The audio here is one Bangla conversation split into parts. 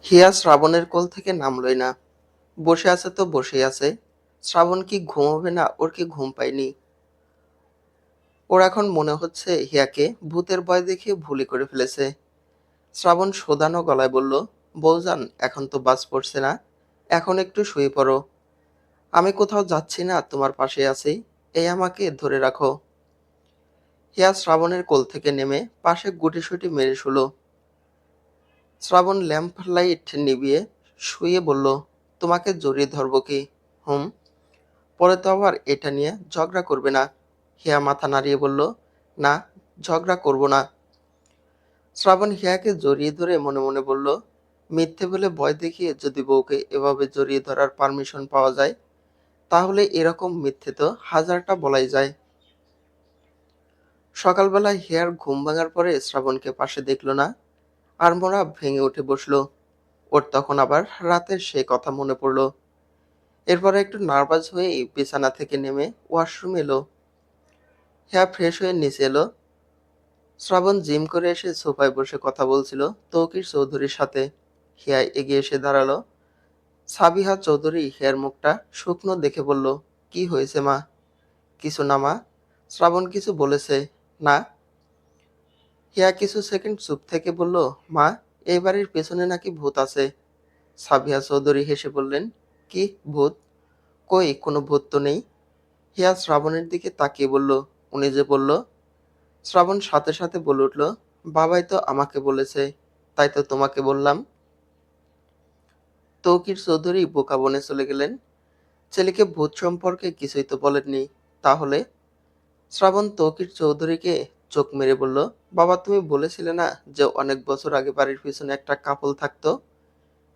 হিয়া শ্রাবণের কোল থেকে নামলই না। বসে আছে তো বসেই আছে। শ্রাবণ কি ঘুমোবে না? ওর কি ঘুম পায়নি? ওর এখন মনে হচ্ছে হিয়াকে ভূতের ভয় দেখিয়ে ভুলই করে ফেলেছে। শ্রাবণ শোধানো গলায় বলল, বউজান এখন তো বাজ পড়ছে না, এখন একটু শুয়ে পড়ো। আমি কোথাও যাচ্ছি না, তোমার পাশে আছি, এই আমাকে ধরে রাখো। হিয়া শ্রাবণের কোল থেকে নেমে পাশে গুটিসুটি মেরে শুলো। শ্রাবণ ল্যাম্প লাইট নিভিয়ে শুয়ে বলল, তোমাকে জড়িয়ে ধরবো কি? হুম। পরে তো আবার এটা নিয়ে ঝগড়া করবে না? হিয়া মাথা নাড়িয়ে বলল, না, ঝগড়া করব না। শ্রাবণ হিয়াকে জড়িয়ে ধরে মনে মনে বলল, মিথ্যে বলে ভয় দেখিয়ে যদি বউকে এভাবে জড়িয়ে ধরার পারমিশন পাওয়া যায়, তাহলে এরকম মিথ্যে তো হাজারটা বলাই যায়। সকালবেলায় হিয়ার ঘুম ভাঙার পরে শ্রাবণকে পাশে দেখল না, আর মোড়া ভেঙে উঠে বসলো। ওর তখন আবার রাতের সেই কথা মনে পড়ল। এরপরে একটু নার্ভাস হয়েই বিছানা থেকে নেমে ওয়াশরুম এলো। হিয়া ফ্রেশ হয়ে নিচে এলো। শ্রাবণ জিম করে এসে সোফায় বসে কথা বলছিল তৌকির চৌধুরীর সাথে। হিয়া এগিয়ে এসে দাঁড়ালো। সাবিহা চৌধুরী হিয়ার মুখটা শুকনো দেখে বলল, কি হয়েছে মা? কিছু না মা। শ্রাবণ কিছু বলেছে? না। হিয়া কিছু সেকেন্ড চুপ থেকে বলল, মা, এই বাড়ির পেছনে নাকি ভূত আছে। সাবিহা চৌধুরী হেসে বললেন, কি ভূত? কই, কোনো ভূত তো নেই। হিয়া শ্রাবণের দিকে তাকিয়ে বলল, উনি যে বলল। শ্রাবণ সাথে সাথে বলে উঠল, বাবাই তো আমাকে বলেছে, তাই তো তোমাকে বললাম। তৌকির চৌধুরী বোকা বনে চলে গেলেন। ছেলেকে ভূত সম্পর্কে কিছুই তো বলেননি। তাহলে? শ্রাবণ তৌকির চৌধুরীকে চোখ মেরে বলল, বাবা তুমি বলেছিলে না যে অনেক বছর আগে বাড়ির পিছনে একটা কাপল থাকতো,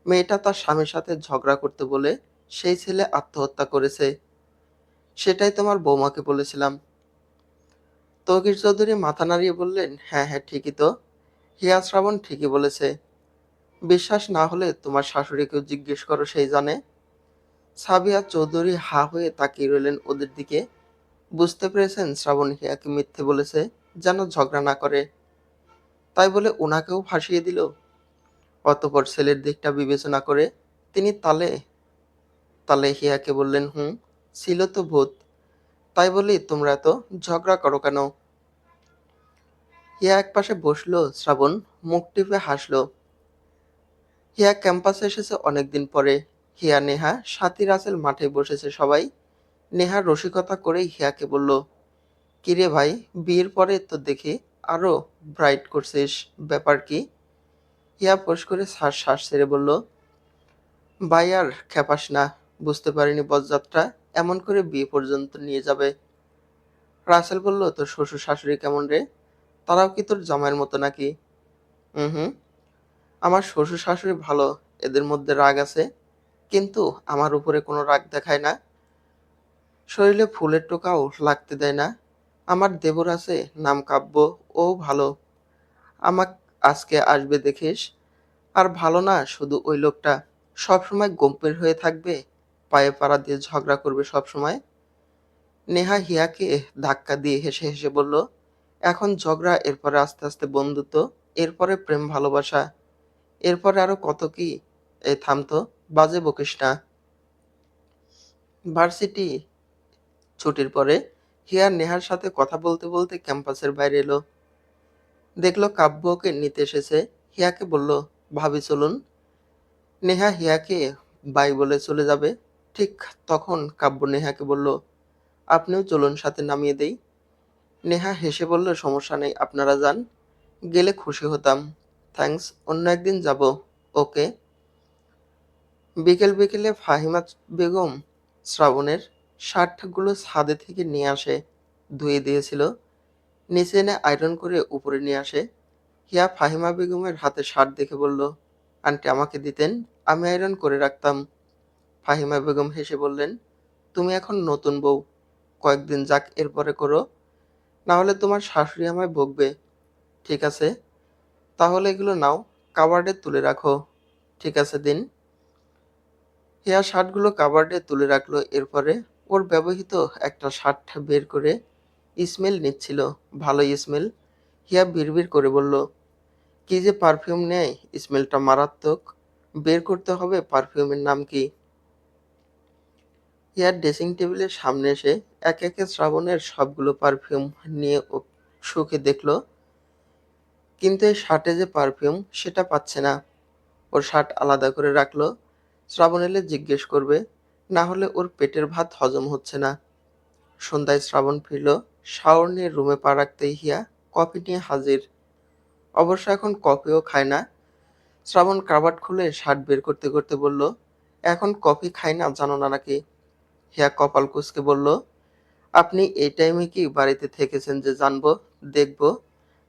মেয়েটা তার স্বামীর সাথে ঝগড়া করতে বলে সেই ছেলে আত্মহত্যা করেছে। সেটাই তোমার বৌমাকে বলেছিলাম। তৌকির চৌধুরী মাথা নাড়িয়ে বললেন, হ্যাঁ হ্যাঁ ঠিকই তো। হিয়া শ্রাবণ ঠিকই বলেছে। বিশ্বাস না হলে তোমার শাশুড়িকেও জিজ্ঞেস করো, সেই জানে। সাবিয়া চৌধুরী হা হয়ে তাকিয়ে রইলেন ওদের দিকে। বুঝতে পেরেছেন শ্রাবণ হিয়াকে মিথ্যে বলেছে যেন ঝগড়া না করে, তাই বলে ওনাকেও ফাঁসিয়ে দিল। অতঃপর ছেলের দিকটা বিবেচনা করে তিনি তালে তালে হিয়াকে বললেন, হুম, ছিল তো ভূত, তাই বলি তোমরা এত ঝগড়া করো কেন? হিয়া একপাশে বসলো। শ্রাবণ মুখ টিপে হাসলো। হিয়া ক্যাম্পাসে এসেছে অনেকদিন পরে। হিয়া, নেহা, সাথী, রাসেল মাঠে বসেছে সবাই। নেহা রসিকতা করেই হিয়াকে বলল, কিরে ভাই, বিয়ের পরে তো দেখি আরো ব্রাইট করছিস, ব্যাপার কি? হিয়া ফোঁস করে শ্বাস ছেড়ে বলল, ভাই আর খেপাস না, বুঝতে পারিনি বরযাত্রা এমন করে বিয়ে পর্যন্ত নিয়ে যাবে। রাসেল বলল, তোর শ্বশুর শাশুড়ি কেমন রে? তারাও কি তোর জামাইয়ের মতো নাকি? হুম। আমার শ্বশুর শাশুড়ি ভালো, এদের মধ্যে রাগ আছে, কিন্তু আমার উপরে কোনো রাগ দেখায় না। শরীরে ফুলের টোকাও লাগতে দেয় না। আমার দেবর আছে, নাম কাব্য, ও ভালো। আমাক আজকে আসবে দেখিস। আর ভালো না শুধু ওই লোকটা, সবসময় গম্ভীর হয়ে থাকবে, পায়ে পাড়া দিয়ে ঝগড়া করবে সবসময়। নেহা হিয়াকে ধাক্কা দিয়ে হেসে হেসে বলল, এখন ঝগড়া, এরপরে আস্তে আস্তে বন্ধুত্ব, এরপরে প্রেম ভালোবাসা, এরপরে আরো কত কি। এই থাম তো, বাজে বকিস না। ভার্সিটি ছুটির পরে হিয়া নেহার সাথে কথা বলতে বলতে ক্যাম্পাসের বাইরে এলো। দেখলো কাব্য ওকে নিতে এসেছে। হিয়াকে বলল, ভাবি চলুন। নেহা হিয়াকে বাই বলে চলে যাবে, ঠিক তখন কাব্য নেহাকে বলল, আপনিও চলুন, সাথে নামিয়ে দেই। নেহা হেসে বলল, সমস্যা নেই, আপনারা যান। গেলে খুশি হতাম। থ্যাঙ্কস, অন্য একদিন যাব। ওকে। বিকেল বিকেলে ফাহিমা বেগম শ্রাবণের শার্টগুলো ছাদে থেকে নিয়ে আসে। ধুয়ে দিয়েছিল, নিচে এনে আয়রন করে উপরে নিয়ে আসে। হিয়া ফাহিমা বেগমের হাতে শার্ট দেখে বলল, আন্টি আমাকে দিতেন, আমি আয়রন করে রাখতাম। ফাহিমা বেগম হেসে বললেন, তুমি এখন নতুন বউ, কয়েকদিন যাক, এরপরে করো, না হলে তোমার শাশুড়ি আমায় বকবে। ঠিক আছে, তাহলে এগুলো নাও, কাবার্ডে তুলে রাখো। ঠিক আছে, দিন। হিয়া শার্টগুলো কাবার্ডে তুলে রাখলো। এরপরে ওর ব্যবহৃত একটা শার্ট বের করে স্মেল নিচ্ছিল। ভালোই স্মেল। হিয়া বিড়বিড় করে বলল, কি যে পারফিউম নেয়, স্মেলটা মারাত্মক। বের করতে হবে পারফিউমের নাম কি। হিয়া ড্রেসিং টেবিলের সামনে এসে একে একে শ্রাবণের সবগুলো পারফিউম নিয়ে সুখে দেখলো, কিন্তু এই শার্টে যে পারফিউম সেটা পাচ্ছে না। ওর শার্ট আলাদা করে রাখলো, শ্রাবণ এলে জিজ্ঞেস করবে, না হলে ওর পেটের ভাত হজম হচ্ছে না। সন্ধ্যায় শ্রাবণ ফিরল, শাওয়ার নিয়ে রুমে পা রাখতেই হিয়া কফি নিয়ে হাজির। অবশ্য এখন কফিও খায় না। শ্রাবণ কাবার্ড খুলে শার্ট বের করতে করতে বলল, এখন কফি খাই না জানো না নাকি? হিয়া কপাল কুঁচকে বলল, আপনি এই টাইমে কি বাড়িতে থেকেছেন যে জানবো, দেখবো?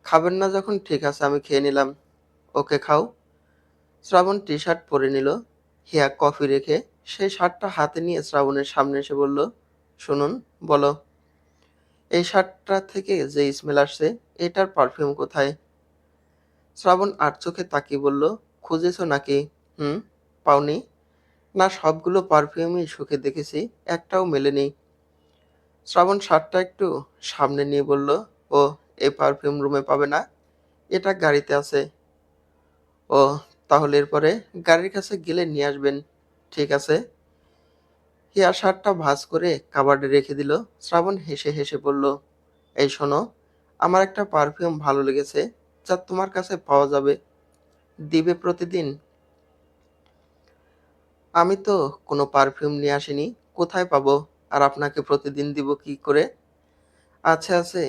খাবেন না যখন ঠিক আছে, আমি খেয়ে নিলাম। ওকে খাও। শ্রাবণ টি শার্ট পরে নিল। হিয়া কফি রেখে সেই শার্টটা হাতে নিয়ে শ্রাবণের সামনে এসে বলল, শুনুন, বলো, এই শার্টটা থেকে যে স্মেল আসছে এটার পারফিউম কোথায়? শ্রাবণ আর চোখে তাকিয়ে বলল, খুঁজেছো নাকি? হুম। পাওনি? না, সবগুলো পারফিউমই শুকে দেখেছি, একটাও মেলেনি। শ্রাবণ শার্টটা একটু সামনে নিয়ে বলল, ও, এই পারফিউম রুমে পাবে না, এটা গাড়িতে আছে। ও, তাহলে এরপরে গাড়ির কাছে গেলে নিয়ে আসবেন। ঠিক আছে। হিয়া শার্টটা ভাঁজ করে কাবার্ডে রেখে দিল। শ্রাবণ হেসে হেসে বলল, এই শোনো, আমার একটা পারফিউম ভালো লেগেছে, যা তোমার কাছে পাওয়া যাবে, দিবে প্রতিদিন? আমি তো কোনো পারফিউম নিয়ে আসিনি, কোথায় পাবো? আর আপনাকে প্রতিদিন দিব কি করে? আছে আছে।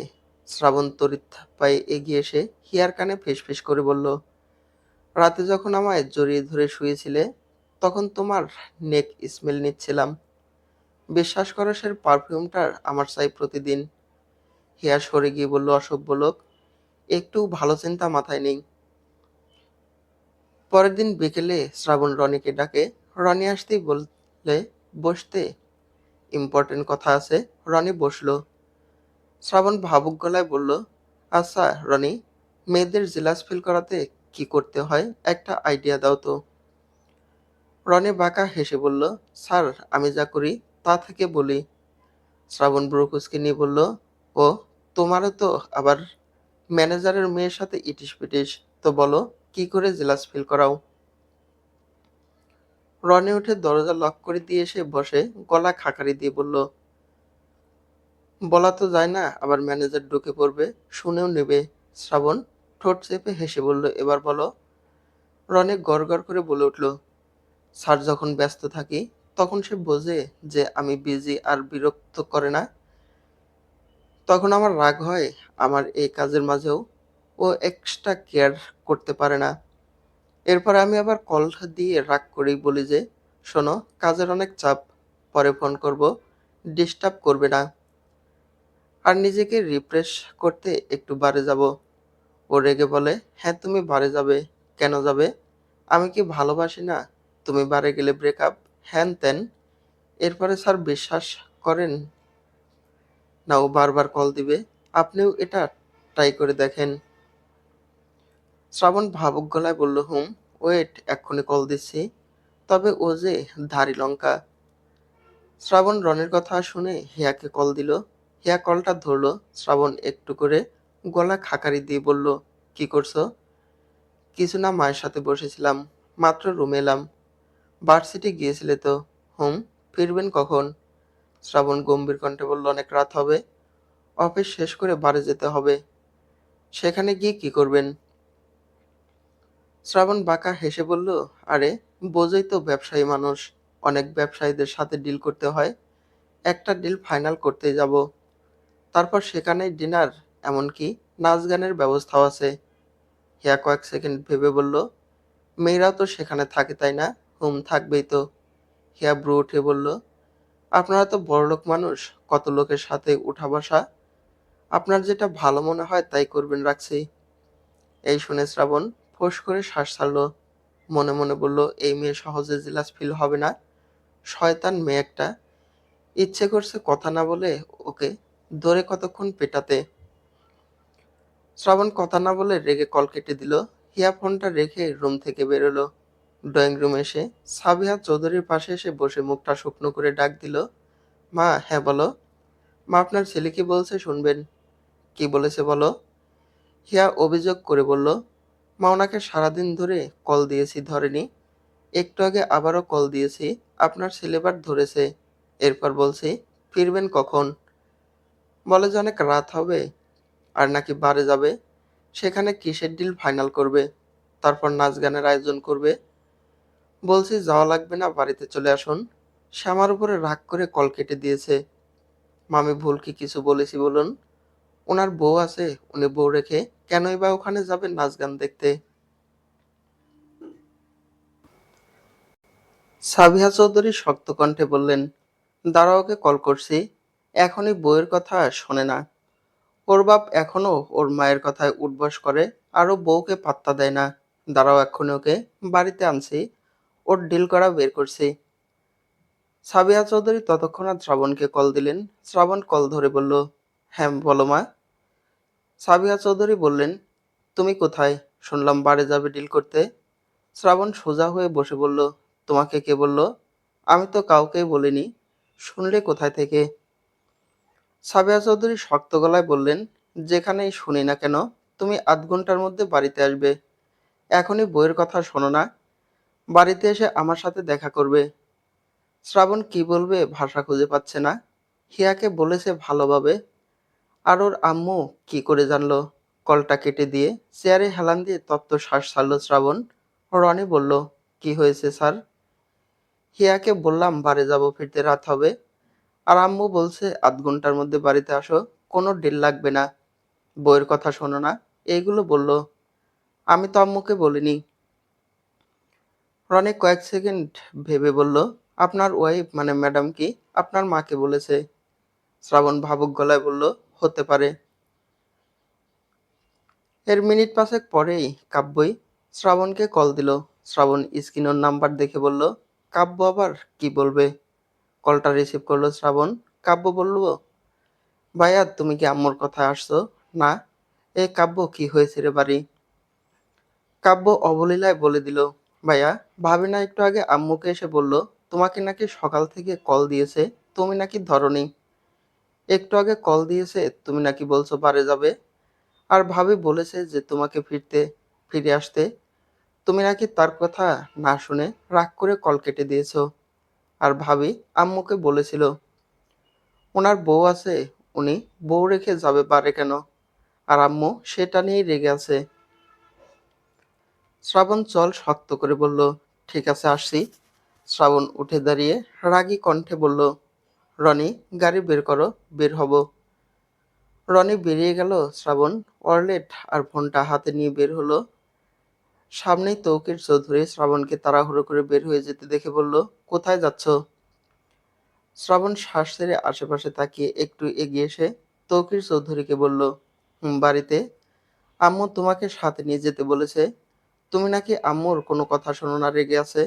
শ্রাবণ তড়িৎ পায়ে এগিয়ে এসে হিয়ার কানে ফিসফিস করে বলল, রাতে যখন আমায় জড়িয়ে ধরে শুয়েছিলে, তখন তোমার নেক স্মেল নিচ্ছিলাম। বিশ্বাস করো, সে পারফিউমটার আমার চাই প্রতিদিন। হিয়া সরে গিয়ে বলল, অসভ্য লোক, একটু ভালো চিন্তা মাথায় নেই। পরের দিন বিকেলে শ্রাবণ রনিকে ডাকে। রনি আসতেই বললে, বসতে, ইম্পর্টেন্ট কথা আছে। রনি বসলো। শ্রাবণ ভাবুক গলায় বলল, আচ্ছা রনি, মেয়েদের জেলাস ফিল করাতে কি করতে হয়, একটা আইডিয়া দাও তো। রনি বাঁকা হেসে বলল, স্যার, আমি যা করি তা থেকে বলি। শ্রাবণ ভ্রু কুঁচকে নিয়ে বলল, ও, তোমারও তো আবার ম্যানেজারের মেয়ের সাথে ইটিস পিটিস, তো বলো, কি করে জেলাস ফিল করাও? রনি উঠে দরজা লক করে দিয়ে এসে বসে গলা খাকারি দিয়ে বলল, বলা তো যায় না, আবার ম্যানেজার ঢুকে পড়বে, শুনেও নেবে। শ্রাবণ ঠোঁট চেপে হেসে বলল, এবার বলো। রনি গড়গড় করে বলে উঠল, স্যার যখন ব্যস্ত থাকি তখন সে বোঝে যে আমি বিজি আর বিরক্ত করে না, তখন আমার রাগ হয়। আমার এই কাজের মাঝেও ও এক্সট্রা কেয়ার করতে পারে না। এরপর আমি আবার কল দিয়ে রাগ করেই বলি যে, শোনো, কাজের অনেক চাপ, পরে ফোন করব, ডিস্টার্ব করবে না। আর নিজেকে রিফ্রেশ করতে একটু বারে যাব। ও রেগে বলে, হ্যাঁ তুমি বারে যাবে? কেন যাবে? আমি কি ভালোবাসি না? তুমি বারে গেলে ব্রেকআপ, হ্যান ত্যান। এরপরে স্যার বিশ্বাস করেন না ও বারবার কল দিবে, আপনিও এটা ট্রাই করে দেখেন। শ্রাবণ ভাবুক গলায় বলল, হুম, ওয়েট, এক্ষুনি কল দিচ্ছি। তবে ও যে ধারী লঙ্কা। শ্রাবণ রনির কথা শুনে হিয়াকে কল দিল। হিয়া কলটা ধরলো। শ্রাবণ একটু করে গলা খাকারি দিয়ে বলল, কি করছো? কিছু না, মায়ের সাথে বসেছিলাম, মাত্র রুমে এলাম। ভার্সিটি গিয়েছিলে তো? হুম। ফিরবেন কখন? শ্রাবণ গম্ভীর কণ্ঠে বলল, অনেক রাত হবে, অফিস শেষ করে বাড়ি যেতে হবে। সেখানে গিয়ে কি করবেন? শ্রাবণ বাঁকা হেসে বলল, আরে, বোঝই তো, ব্যবসায়ী মানুষ, অনেক ব্যবসায়ীদের সাথে ডিল করতে হয়, একটা ডিল ফাইনাল করতেই যাব। তারপর সেখানেই ডিনার, এমনকি নাচ গানের ব্যবস্থাও আছে। হিয়া কয়েক সেকেন্ড ভেবে বলল, মেয়েরাও তো সেখানে থাকে তাই না? হুম, থাকবেই তো। হিয়া ভ্রু উঠে বলল, আপনারা তো বড়লোক মানুষ, কত লোকের সাথে উঠা বসা, আপনার যেটা ভালো মনে হয় তাই করবেন, রাখছি। এই শুনে শ্রাবণ ফোঁস করে শ্বাস ছাড়ল। মনে মনে বলল, এই মেয়ে সহজে জেলাস ফিল হবে না, শয়তান মেয়ে একটা। ইচ্ছে করছে কথা না বলে ওকে ধরে কতক্ষণ পেটাতে। শ্রাবণ কথা না বলে রেগে কল কেটে দিল। হিয়া ফোনটা রেখে রুম থেকে বেরোলো। ড্রয়িং রুমে এসে সাবিহা চৌধুরীর পাশে এসে বসে মুখটা শুকনো করে ডাক দিল, মা। হ্যাঁ বলো। মা, আপনার ছেলে কি বলছে শুনবেন। কি বলেছে বলো। হিয়া অভিযোগ করে বলল, মা, ওনাকে সারাদিন ধরে কল দিয়েছি, ধরেনি। একটু আগে আবারও কল দিয়েছি, আপনার ছেলেবার ধরেছে। এরপর বলছি, ফিরবেন কখন? বলে যে অনেক রাত হবে, আর নাকি বারে যাবে, সেখানে কিসের ডিল ফাইনাল করবে, তারপর নাচ গানের আয়োজন করবে। বলছি যাওয়া লাগবে না, বাড়িতে চলে আসুন। সে আমার উপরে রাগ করে কল কেটে দিয়েছে। মামি ভুল কি কিছু বলেছি বলুন? ওনার বউ আছে, উনি বউ রেখে কেনই বা ওখানে যাবেন নাচ গান দেখতে? সাবিহা চৌধুরী শক্ত কণ্ঠে বললেন, দাঁড়াও, ওকে কল করছি। এখনই বউয়ের কথা শোনে না। ওর বাপ এখনো ওর মায়ের কথায় উঠবস করে, আর ও বউকে পাত্তা দেয় না। দাঁড়াও, এক্ষুনি ওকে বাড়িতে আনছি, ওর ডিল করা বের করছি। সাবিহা চৌধুরী ততক্ষণাৎ শ্রাবণকে কল দিলেন। শ্রাবণ কল ধরে বলল, হ্যাঁ বলো মা। সাবিহা চৌধুরী বললেন, তুমি কোথায়? শুনলাম বারে যাবে ডিল করতে। শ্রাবণ সোজা হয়ে বসে বলল, তোমাকে কে বলল? আমি তো কাউকেই বলিনি। শুনলে কোথায় থেকে? সাবিহা চৌধুরী শক্ত গলায় বললেন, যেখানেই শুনি না কেন, তুমি আধ ঘন্টার মধ্যে বাড়িতে আসবে। এখনই বইয়ের কথা শোনো না, বাড়িতে এসে আমার সাথে দেখা করবে। শ্রাবণ কি বলবে ভাষা খুঁজে পাচ্ছে না। হিয়াকে বলেছে ভালোভাবে, আর ওর আম্মু কি করে জানলো? কলটা কেটে দিয়ে চেয়ারে হেলান দিয়ে তপ্ত শ্বাস ছাড়ল শ্রাবণ। রনি বলল, কি হয়েছে স্যার? হিয়াকে বললাম বাড়ি যাব, ফিরতে রাত হবে। আর আম্মু বলছে আধ ঘন্টার মধ্যে বাড়িতে আসো, কোনো ডিল লাগবে না, বইয়ের কথা শোনো না, এইগুলো বলল। আমি তো আম্মুকে বলিনি। রনি কয়েক সেকেন্ড ভেবে বলল, আপনার ওয়াইফ মানে ম্যাডাম কি আপনার মাকে বলেছে? শ্রাবণ ভাবুক গলায় বলল, হতে পারে। এর মিনিট পাঁচেক পরেই কাব্যই শ্রাবণকে কল দিল। শ্রাবণ স্ক্রিনের নাম্বার দেখে বলল, কাব্য আবার কি বলবে? কলটা রিসিভ করলো শ্রাবণ। কাব্য বলল, ভাইয়া তুমি কি আম্মুর কথায় আসছো? না। এ কাব্য, কি হয়েছে রে বাড়ি? কাব্য অবলীলায় বলে দিল, ভাইয়া, ভাবি না একটু আগে আম্মুকে এসে বলল তোমাকে নাকি সকাল থেকে কল দিয়েছে, তুমি নাকি ধরনি। একটু আগে কল দিয়েছে, তুমি নাকি বলছো বারে যাবে। আর ভাবি বলেছে যে তোমাকে ফিরে আসতে, তুমি নাকি তার কথা না শুনে রাগ করে কল কেটে দিয়েছো। আর ভাবি আম্মুকে বলেছিল ওনার বউ আছে, উনি বউ রেখে যাবে বারে কেন? আর আম্মু সেটা নিয়েই রেগে আছে। শ্রাবণ চল শক্ত করে বলল, ঠিক আছে আসছি। শ্রাবণ উঠে দাঁড়িয়ে রাগী কণ্ঠে বলল, রনি, গাড়ি বের করো, বের হব। রনি বেরিয়ে গেল। শ্রাবণ ওয়ালেট আর ফোনটা হাতে নিয়ে বের হলো। সামনেই তৌকির চৌধুরী শ্রাবণকে তাড়াহুড়ো করে বের হয়ে যেতে দেখে বলল, কোথায় যাচ্ছ? শ্রাবণ শ্বাস ছেড়ে আশেপাশে তাকিয়ে একটু এগিয়ে এসে তৌকির চৌধুরীকে বলল, বাড়িতে। আম্মু তোমাকে সাথে নিয়ে যেতে বলেছে। তুমি নাকি আম্মুর কোনো কথা শোনো না, রেগে আছে।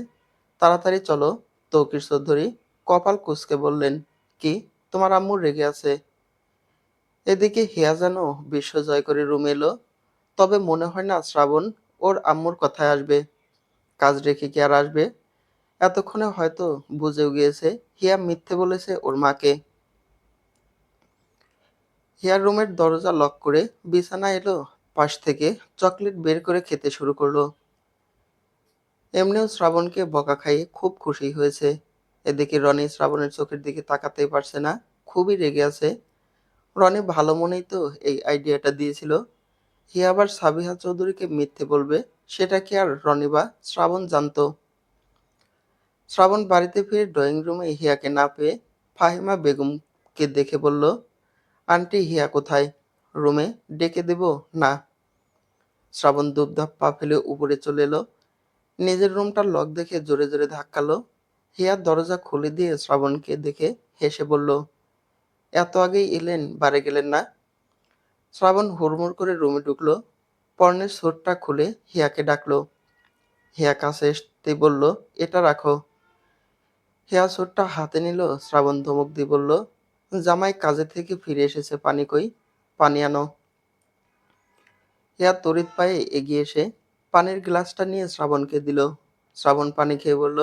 তাড়াতাড়ি চলো। তৌকির চৌধুরী কপাল কুঁচকে বললেন, কি, তোমার আম্মু রেগে আছে? এদিকে হিয়া যেন বিশ্ব জয় করে রুমে এলো। তবে মনে হয় না শ্রাবণ ওর আম্মুর কথায় আসবে। কাজ রেখে কি আর আসবে? এতক্ষণে হয়তো বুঝেও গিয়েছে হিয়া মিথ্যে বলেছে ওর মাকে। হিয়ার রুমের দরজা লক করে বিছানায় এলো। পাশ থেকে চকলেট বের করে খেতে শুরু করলো। এমনিও শ্রাবণকে বকা খাইয়ে খুব খুশি হয়েছে। এদিকে রনি শ্রাবণের চোখের দিকে তাকাতেই পারছে না, খুবই রেগে আছে। রনি ভালো মনেই তো এই আইডিয়াটা দিয়েছিল। হিয়া আবার সাবিহা চৌধুরীকে মিথ্যে বলবে, সেটা কি আর রনি বা শ্রাবণ জানতো? শ্রাবণ বাড়িতে ফিরে ড্রয়িং রুমে হিয়াকে না পেয়ে ফাহিমা বেগমকে দেখে বলল, আন্টি হিয়া কোথায়? রুমে ডেকে দেব? না। শ্রাবণ দুপধাপ পা ফেলে উপরে চলে এলো। নিজের রুমটার লক দেখে জোরে জোরে ধাক্কালো। হিয়ার দরজা খুলে দিয়ে শ্রাবণকে দেখে হেসে বলল, এত আগেই এলেন, বাড়ি গেলেন না? শ্রাবণ হুড়মুড় করে রুমে ঢুকলো। পর্নের স্যুটটা খুলে হিয়াকে ডাকলো। হিয়া কাছে আসতেই বলল, এটা রাখো। হিয়া স্যুটটা হাতে নিল। শ্রাবণ ধমক দিয়ে বলল, জামাই কাজে থেকে ফিরে এসেছে, পানি কই? পানি আনো। হিয়া তড়িৎ পায়ে এগিয়ে এসে পানির গ্লাসটা নিয়ে শ্রাবণকে দিল। শ্রাবণ পানি খেয়ে বলল,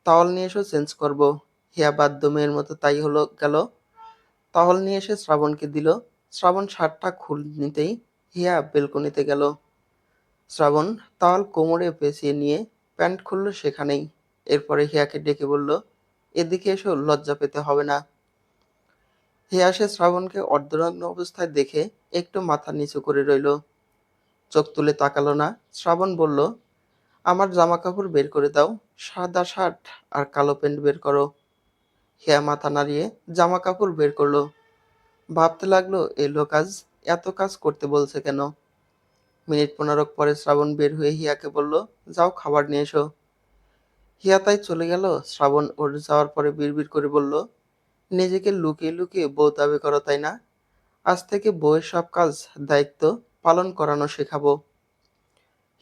টাওয়াল নিয়ে এসো, চেঞ্জ করব। হিয়া বাধ্য মেয়ের মতো তাই হলো গেল। টাওয়াল নিয়ে এসে শ্রাবণকে দিল। শ্রাবণ শার্টটা খুলে নিতেই হিয়া বেলকনিতে গেল। শ্রাবণ তাওয়াল কোমরে পেঁচিয়ে নিয়ে প্যান্ট খুলল সেখানেই। এরপরে হিয়াকে ডেকে বলল, এদিকে এসো, লজ্জা পেতে হবে না। হিয়া সে শ্রাবণকে অর্ধনগ্ন অবস্থায় দেখে একটু মাথা নিচু করে রইল, চোখ তুলে তাকালো না। শ্রাবণ বলল, আমার জামা কাপড় বের করে দাও, সাদা শার্ট আর কালো প্যান্ট বের করো। হিয়া মাথা নাড়িয়ে জামা কাপড় বের করলো। ভাবতে লাগলো, এই লোক আজ এত কাজ করতে বলছে কেন। মিনিট 15 পরে শ্রাবণ বের হয়ে হিয়াকে বলল, যাও খাবার নিয়ে এসো। হিয়া তাই চলে গেল। শ্রাবণ ওর যাওয়ার পরে বিড়বিড় করে বলল, নিজেকে লুকিয়ে লুকিয়ে বউ দাবি করো তাই না? আজ থেকে বউয়ের সব কাজ দায়িত্ব পালন করানো শেখাবো।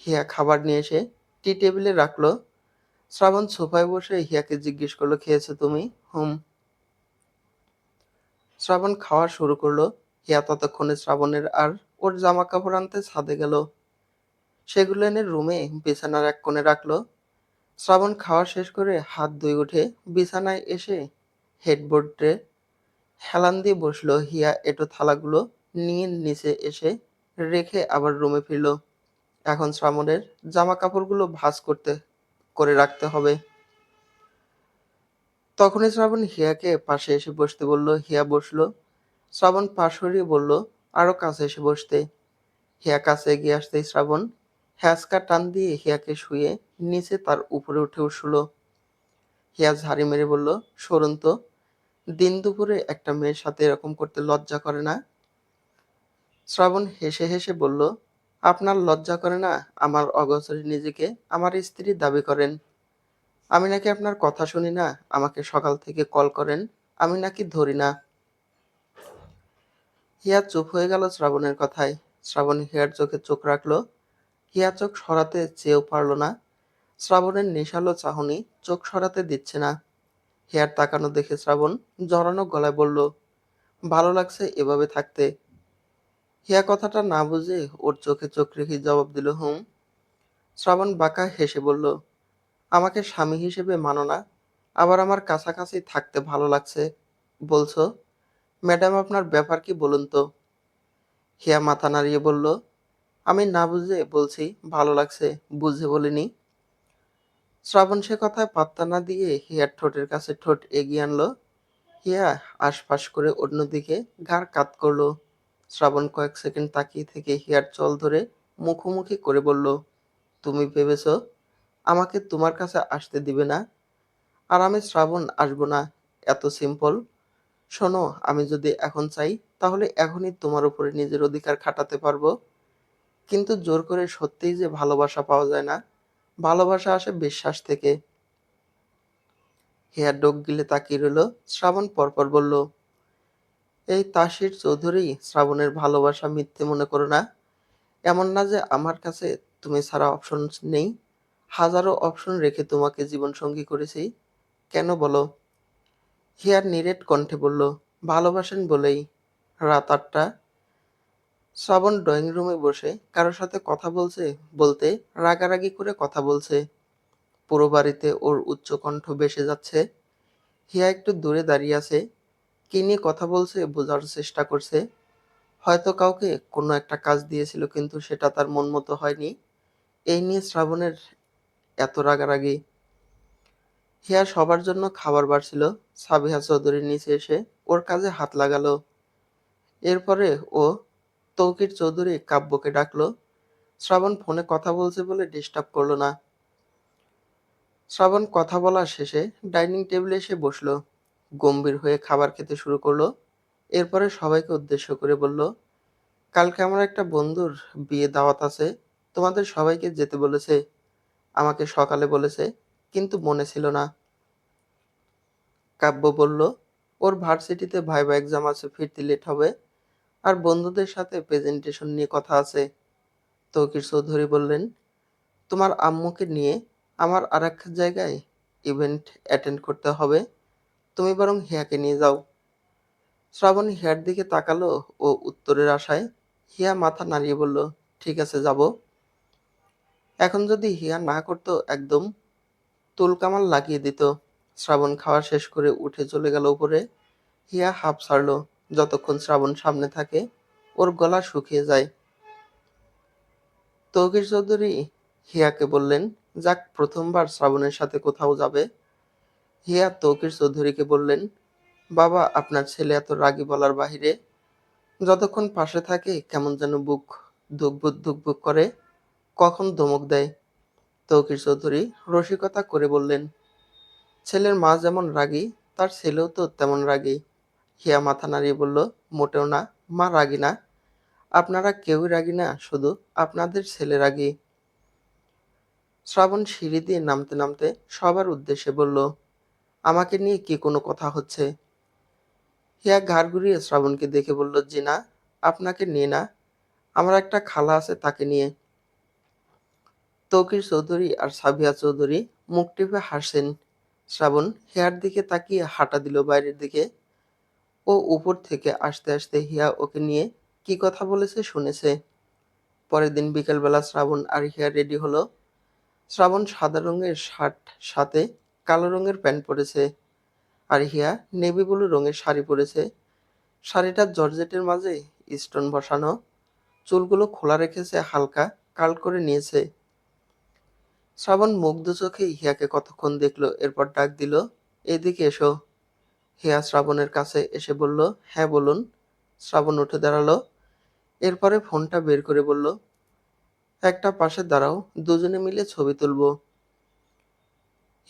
হিয়া খাবার নিয়ে এসে টি টেবিলে রাখলো। শ্রাবণ সোফায় বসে হিয়াকে জিজ্ঞেস করলো, খেয়েছো তুমি? হুম। শ্রাবণ খাওয়া শুরু করলো। হিয়া ততক্ষণে শ্রাবণের আর ওর জামা কাপড় আনতে ছাদে গেল। সেগুলো এনে রুমে বিছানার এক কোণে রাখলো। শ্রাবণ খাওয়া শেষ করে হাত ধুয়ে উঠে বিছানায় এসে হেডবোর্ডে হেলান দিয়ে বসলো। হিয়া এঁটো থালাগুলো নিয়ে নিচে এসে রেখে আবার রুমে ফিরল। এখন শ্রাবণের জামা কাপড়গুলো ভাঁজ করে রাখতে হবে। তখনই শ্রাবণ হিয়াকে পাশে এসে বসতে বলল। হিয়া বসলো। শ্রাবণ পা সরিয়ে বলল, আরো কাছে এসে বসতে। হিয়া কাছে এগিয়ে আসতেই শ্রাবণ হ্যাঁচকা টান দিয়ে হিয়াকে শুয়ে নিচে তার উপরে উঠে শুলো। হিয়া ঝাড়ি মেরে বলল, সরুন তো, দিন দুপুরে একটা মেয়ের সাথে এরকম করতে লজ্জা করে না? শ্রাবণ হেসে হেসে বলল, আপনার লজ্জা করে না আমার অগোচরে নিজেকে আমার স্ত্রী দাবি করেন? আমি নাকি আপনার কথা শুনি না? আমাকে সকাল থেকে কল করেন, আমি নাকি ধরি না? হিয়া চুপ হয়ে গেল শ্রাবণের কথায়। শ্রাবণ হিয়ার চোখে চোখ রাখলো। হিয়া চোখ সরাতে চেয়েও পারল না। শ্রাবণের নেশালো চাহনি চোখ সরাতে দিচ্ছে না। হিয়ার তাকানো দেখে শ্রাবণ জড়ানো গলায় বলল, ভালো লাগছে এভাবে থাকতে। হিয়া কথাটা না বুঝে ওর চোখে চোখ রেখে জবাব দিল, হুম। শ্রাবণ বাঁকা হেসে বলল, আমাকে স্বামী হিসেবে মানো না, আবার আমার কাছাকাছি থাকতে ভালো লাগছে বলছো? ম্যাডাম, আপনার ব্যাপার কি বলুন তো? হিয়া মাথা নাড়িয়ে বলল, আমি না বুঝে বলছি ভালো লাগছে, বুঝে বলিনি। শ্রাবণ সে কথায় পাত্তা না দিয়ে হিয়ার ঠোঁটের কাছে ঠোঁট এগিয়ে আনলো। হিয়া আশপাশ করে অন্যদিকে ঘাড় কাত করলো। শ্রাবণ কয়েক সেকেন্ড তাকিয়ে থেকে হিয়ার চল ধরে মুখোমুখি করে বলল, তুমি ভেবেছ আমাকে তোমার কাছে আসতে দিবে না? আর আমি শ্রাবণ আসবো না? এত সিম্পল। শোনো, আমি যদি এখন চাই তাহলে এখনই তোমার উপরে নিজের অধিকার খাটাতে পারবো। কিন্তু জোর করে সত্যিই যে ভালোবাসা পাওয়া যায় না, ভালোবাসা আসে বিশ্বাস থেকে। হিয়া ডোক গিলে তাকিয়ে রইল। শ্রাবণ পরপর বলল, এই তাসির চৌধুরী, শ্রাবণের ভালোবাসা মিথ্যে মনে করো না। এমন না যে আমার কাছে তুমি ছাড়া অপশন নেই। হাজারো অপশন রেখে তোমাকে জীবনসঙ্গী করেছি। কেন বলো? হিয়ার নিরেট কণ্ঠে বলল, ভালোবাসেন বলেই। রাত 8টা। শ্রাবণ ড্রয়িং রুমে বসে কারোর সাথে কথা বলতে রাগারাগি করে কথা বলছে। পুরো বাড়িতে ওর উচ্চ কণ্ঠ ভেসে যাচ্ছে। হিয়া একটু দূরে দাঁড়িয়ে আছে, কি নিয়ে কথা বলছে বোঝার চেষ্টা করছে। হয়তো কাউকে কোনো একটা কাজ দিয়েছিল, কিন্তু সেটা তার মন মতো হয়নি। এই নিয়ে শ্রাবণের এত রাগারাগি। হিয়া সবার জন্য খাবার বাড়ছিল। সাবিহা চৌধুরী নিচে এসে ওর কাজে হাত লাগালো। এরপরে ও তৌকির চৌধুরী কাব্যকে ডাকলো। শ্রাবণ ফোনে কথা বলছে বলে ডিস্টার্ব করলো না। শ্রাবণ কথা বলা শেষে ডাইনিং টেবিলে এসে বসলো। গম্ভীর হয়ে খাবার খেতে শুরু করলো। এরপরে সবাইকে উদ্দেশ্য করে বলল, কালকে আমার একটা বন্ধুর বিয়ে দাওয়াত আছে। তোমাদের সবাইকে যেতে বলেছে। আমাকে সকালে বলেছে, কিন্তু মনে ছিল না। কাব্য বলল, ওর ভার্সিটিতে ভাইবা এক্সাম আছে, ফিরতে লেট হবে। আর বন্ধুদের সাথে প্রেজেন্টেশন নিয়ে কথা আছে। তৌকির চৌধুরী বললেন, তোমার আম্মুকে নিয়ে আমার আরেক জায়গায় ইভেন্ট অ্যাটেন্ড করতে হবে। তুমি বরং হিয়াকে নিয়ে যাও। শ্রাবণী হিয়ার দিকে তাকালো ও উত্তরের আশায়। হিয়া মাথা নাড়িয়ে বলল, ঠিক আছে, যাব। এখন যদি হিয়া না করতো, একদম তুলকামাল লাগিয়ে দিত। শ্রাবণ খাওয়া শেষ করে উঠে চলে গেল উপরে। হিয়া হাঁপ ছাড়ল। যতক্ষণ শ্রাবণ সামনে থাকে ওর গলা শুকিয়ে যায়। তৌকির চৌধুরী হিয়াকে বললেন, যাক প্রথমবার শ্রাবণের সাথে কোথাও যাবে। হিয়া তৌকির চৌধুরীকে বললেন, বাবা আপনার ছেলে এত রাগী বলার বাহিরে যতক্ষণ পাশে থাকে কেমন যেন বুক ধুকপুক ধুকপুক করে, কখন ধমক দেয়। তৌকির চৌধুরী রসিকতা করে বললেন, ছেলের মা যেমন রাগী তার ছেলেও তো তেমন রাগী। হিয়া মাথা নাড়িয়ে বলল, মোটেও না, মা রাগী না, আপনারা কেউই রাগী না, শুধু আপনাদের ছেলে রাগী। শ্রাবণ সিঁড়ি দিয়ে নামতে নামতে সবার উদ্দেশ্যে বলল, আমাকে নিয়ে কি কোনো কথা হচ্ছে? হিয়া ঘাড় ঘুরিয়ে শ্রাবণকে দেখে বলল, জি না, আপনাকে নিয়ে না, আমার একটা খালা আছে তাকে নিয়ে। তৌকির চৌধুরী আর সাবিয়া চৌধুরী মুখ টিপে হাসছেন। শ্রাবণ হিয়ার দিকে তাকিয়ে হাঁটা দিল বাইরের দিকে। ও উপর থেকে আসতে আসতে হিয়া ওকে নিয়ে কি কথা বলেছে শুনেছে। পরের দিন বিকেলবেলা শ্রাবণ আর হিয়া রেডি হলো। শ্রাবণ সাদা রঙের শার্ট সাথে কালো রঙের প্যান্ট পরেছে, আর হিয়া নেভি ব্লু রঙের শাড়ি পরেছে। শাড়িটা জর্জেটের মাঝে স্টোন বসানো, চুলগুলো খোলা রেখেছে, হালকা কার্ল করে নিয়েছে। শ্রাবণ মুগ্ধ চোখে হিয়াকে কতক্ষণ দেখলো, এরপর ডাক দিল, এদিকে এসো। হিয়া শ্রাবণের কাছে এসে বলল, হ্যাঁ বলুন। শ্রাবণ উঠে দাঁড়ালো, এরপরে ফোনটা বের করে বলল, একটা পাশে দাঁড়াও, দুজনে মিলে ছবি তুলবো।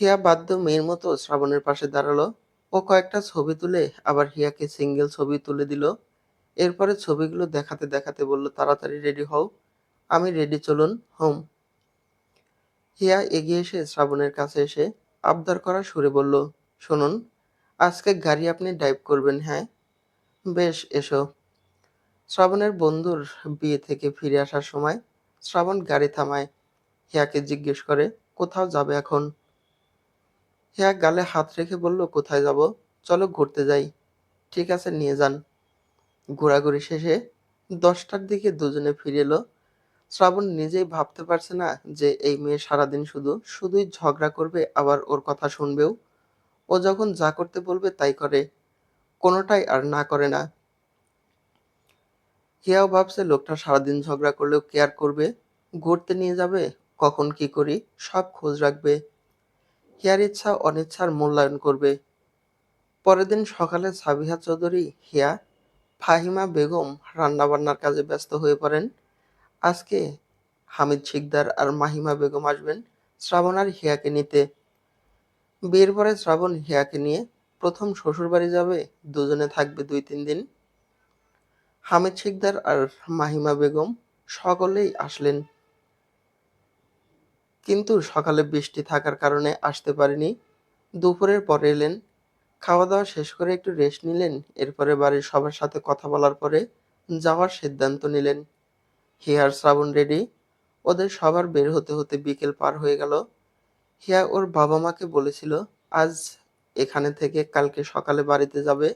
হিয়া বাধ্য মেয়ের মতো শ্রাবণের পাশে দাঁড়ালো। ও কয়েকটা ছবি তুলে আবার হিয়াকে সিঙ্গেল ছবি তুলে দিল। এরপরে ছবিগুলো দেখাতে দেখাতে বলল, তাড়াতাড়ি রেডি হও, আমি রেডি, চলুন হোম। হিয়া এগিয়ে এসে শ্রাবণের কাছে এসে আবদার করা সুরে বলল, শুনুন, আজকে গাড়ি আপনি ড্রাইভ করবেন, হ্যাঁ? বেশ, এসো। শ্রাবণের বন্ধুর বিয়ে থেকে ফিরে আসার সময় শ্রাবণ গাড়ি থামায়, হিয়াকে জিজ্ঞেস করে, কোথাও যাবে এখন? হিয়া গালে হাত রেখে বলল, কোথায় যাব? চলো ঘুরতে যাই। ঠিক আছে, নিয়ে যান। ঘোরাঘুরি শেষে 10টার দিকে দুজনে ফিরে এলো। শ্রাবণ নিজেই ভাবতে পারছে না যে এই মেয়ে সারাদিন শুধুই ঝগড়া করবে, আবার ওর কথা শুনবেও। ও যখন যা করতে বলবে তাই করে, কোনোটাই আর না করে না। হিয়াও ভাবছে লোকটা সারাদিন ঝগড়া করলেও কেয়ার করবে, ঘুরতে নিয়ে যাবে, কখন কি করি সব খোঁজ রাখবে। হিয়ার ইচ্ছা অনিচ্ছার মূল্যায়ন করবে। পরের দিন সকালে সাবিহা চৌধুরী, হিয়া, ফাহিমা বেগম রান্নাবান্নার কাজে ব্যস্ত হয়ে পড়েন। আজকে হামিদ শিকদার আর মাহিমা বেগম আসবেন শ্রাবণ আর হিয়াকে নিতে। বিয়ের পরে শ্রাবণ হিয়াকে নিয়ে প্রথম শ্বশুরবাড়ি যাবে, দুজনে থাকবে 2-3 দিন। হামিদ শিকদার আর মাহিমা বেগম সকলেই আসলেন, কিন্তু সকালে বৃষ্টি থাকার কারণে আসতে পারেনি। দুপুরের পরে এলেন, খাওয়া দাওয়া শেষ করে একটু রেস্ট নিলেন। এরপরে বাড়ির সবার সাথে কথা বলার পরে যাওয়ার সিদ্ধান্ত নিলেন। হিয়া আর শ্রাবণ রেডি। ওদের সবার বের হতে হতে বিকেল পার হয়ে গেল। হিয়া ওর বাবা মাকে বলেছিল আজ এখানে থেকে কালকে সকালে বাড়িতে যাবে,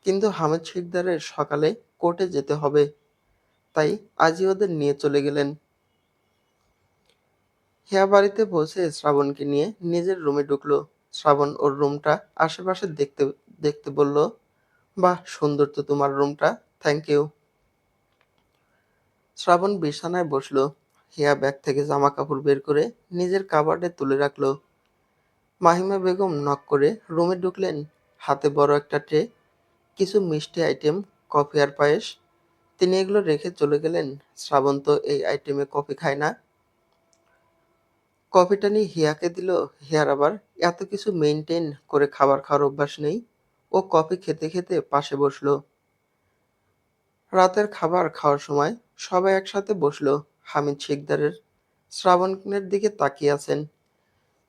কিন্তু হামিদ শিকদারের সকালে কোর্টে যেতে হবে, তাই আজই ওদের নিয়ে চলে গেলেন। হিয়া বাড়িতে পৌঁছে শ্রাবণকে নিয়ে নিজের রুমে ঢুকলো। শ্রাবণ ওর রুমটা আশেপাশে দেখতে দেখতে বলল, বাহ সুন্দর তো তোমার রুমটা, থ্যাংক ইউ। শ্রাবণ বিছানায় বসলো। হিয়া ব্যাগ থেকে জামা কাপড় বের করে নিজের কাবার্ডে তুলে রাখলো। মাহিমা বেগম নক করে রুমে ঢুকলেন, হাতে বড় একটা ট্রে, কিছু মিষ্টি আইটেম, কফি আর পায়েস। তিনি এগুলো রেখে চলে গেলেন। শ্রাবণ তো এই আইটেমে কফি খায় না। কফিটা নিয়ে হিয়াকে দিল। হিয়ার আবার এত কিছু মেনটেন করে খাবার খাওয়ার অভ্যাস নেই। ও কফি খেতে খেতে পাশে বসলো। রাতের খাবার খাওয়ার সময় সবাই একসাথে বসলো। হামিদ শিকদারের শ্রাবণের দিকে তাকিয়ে আছেন।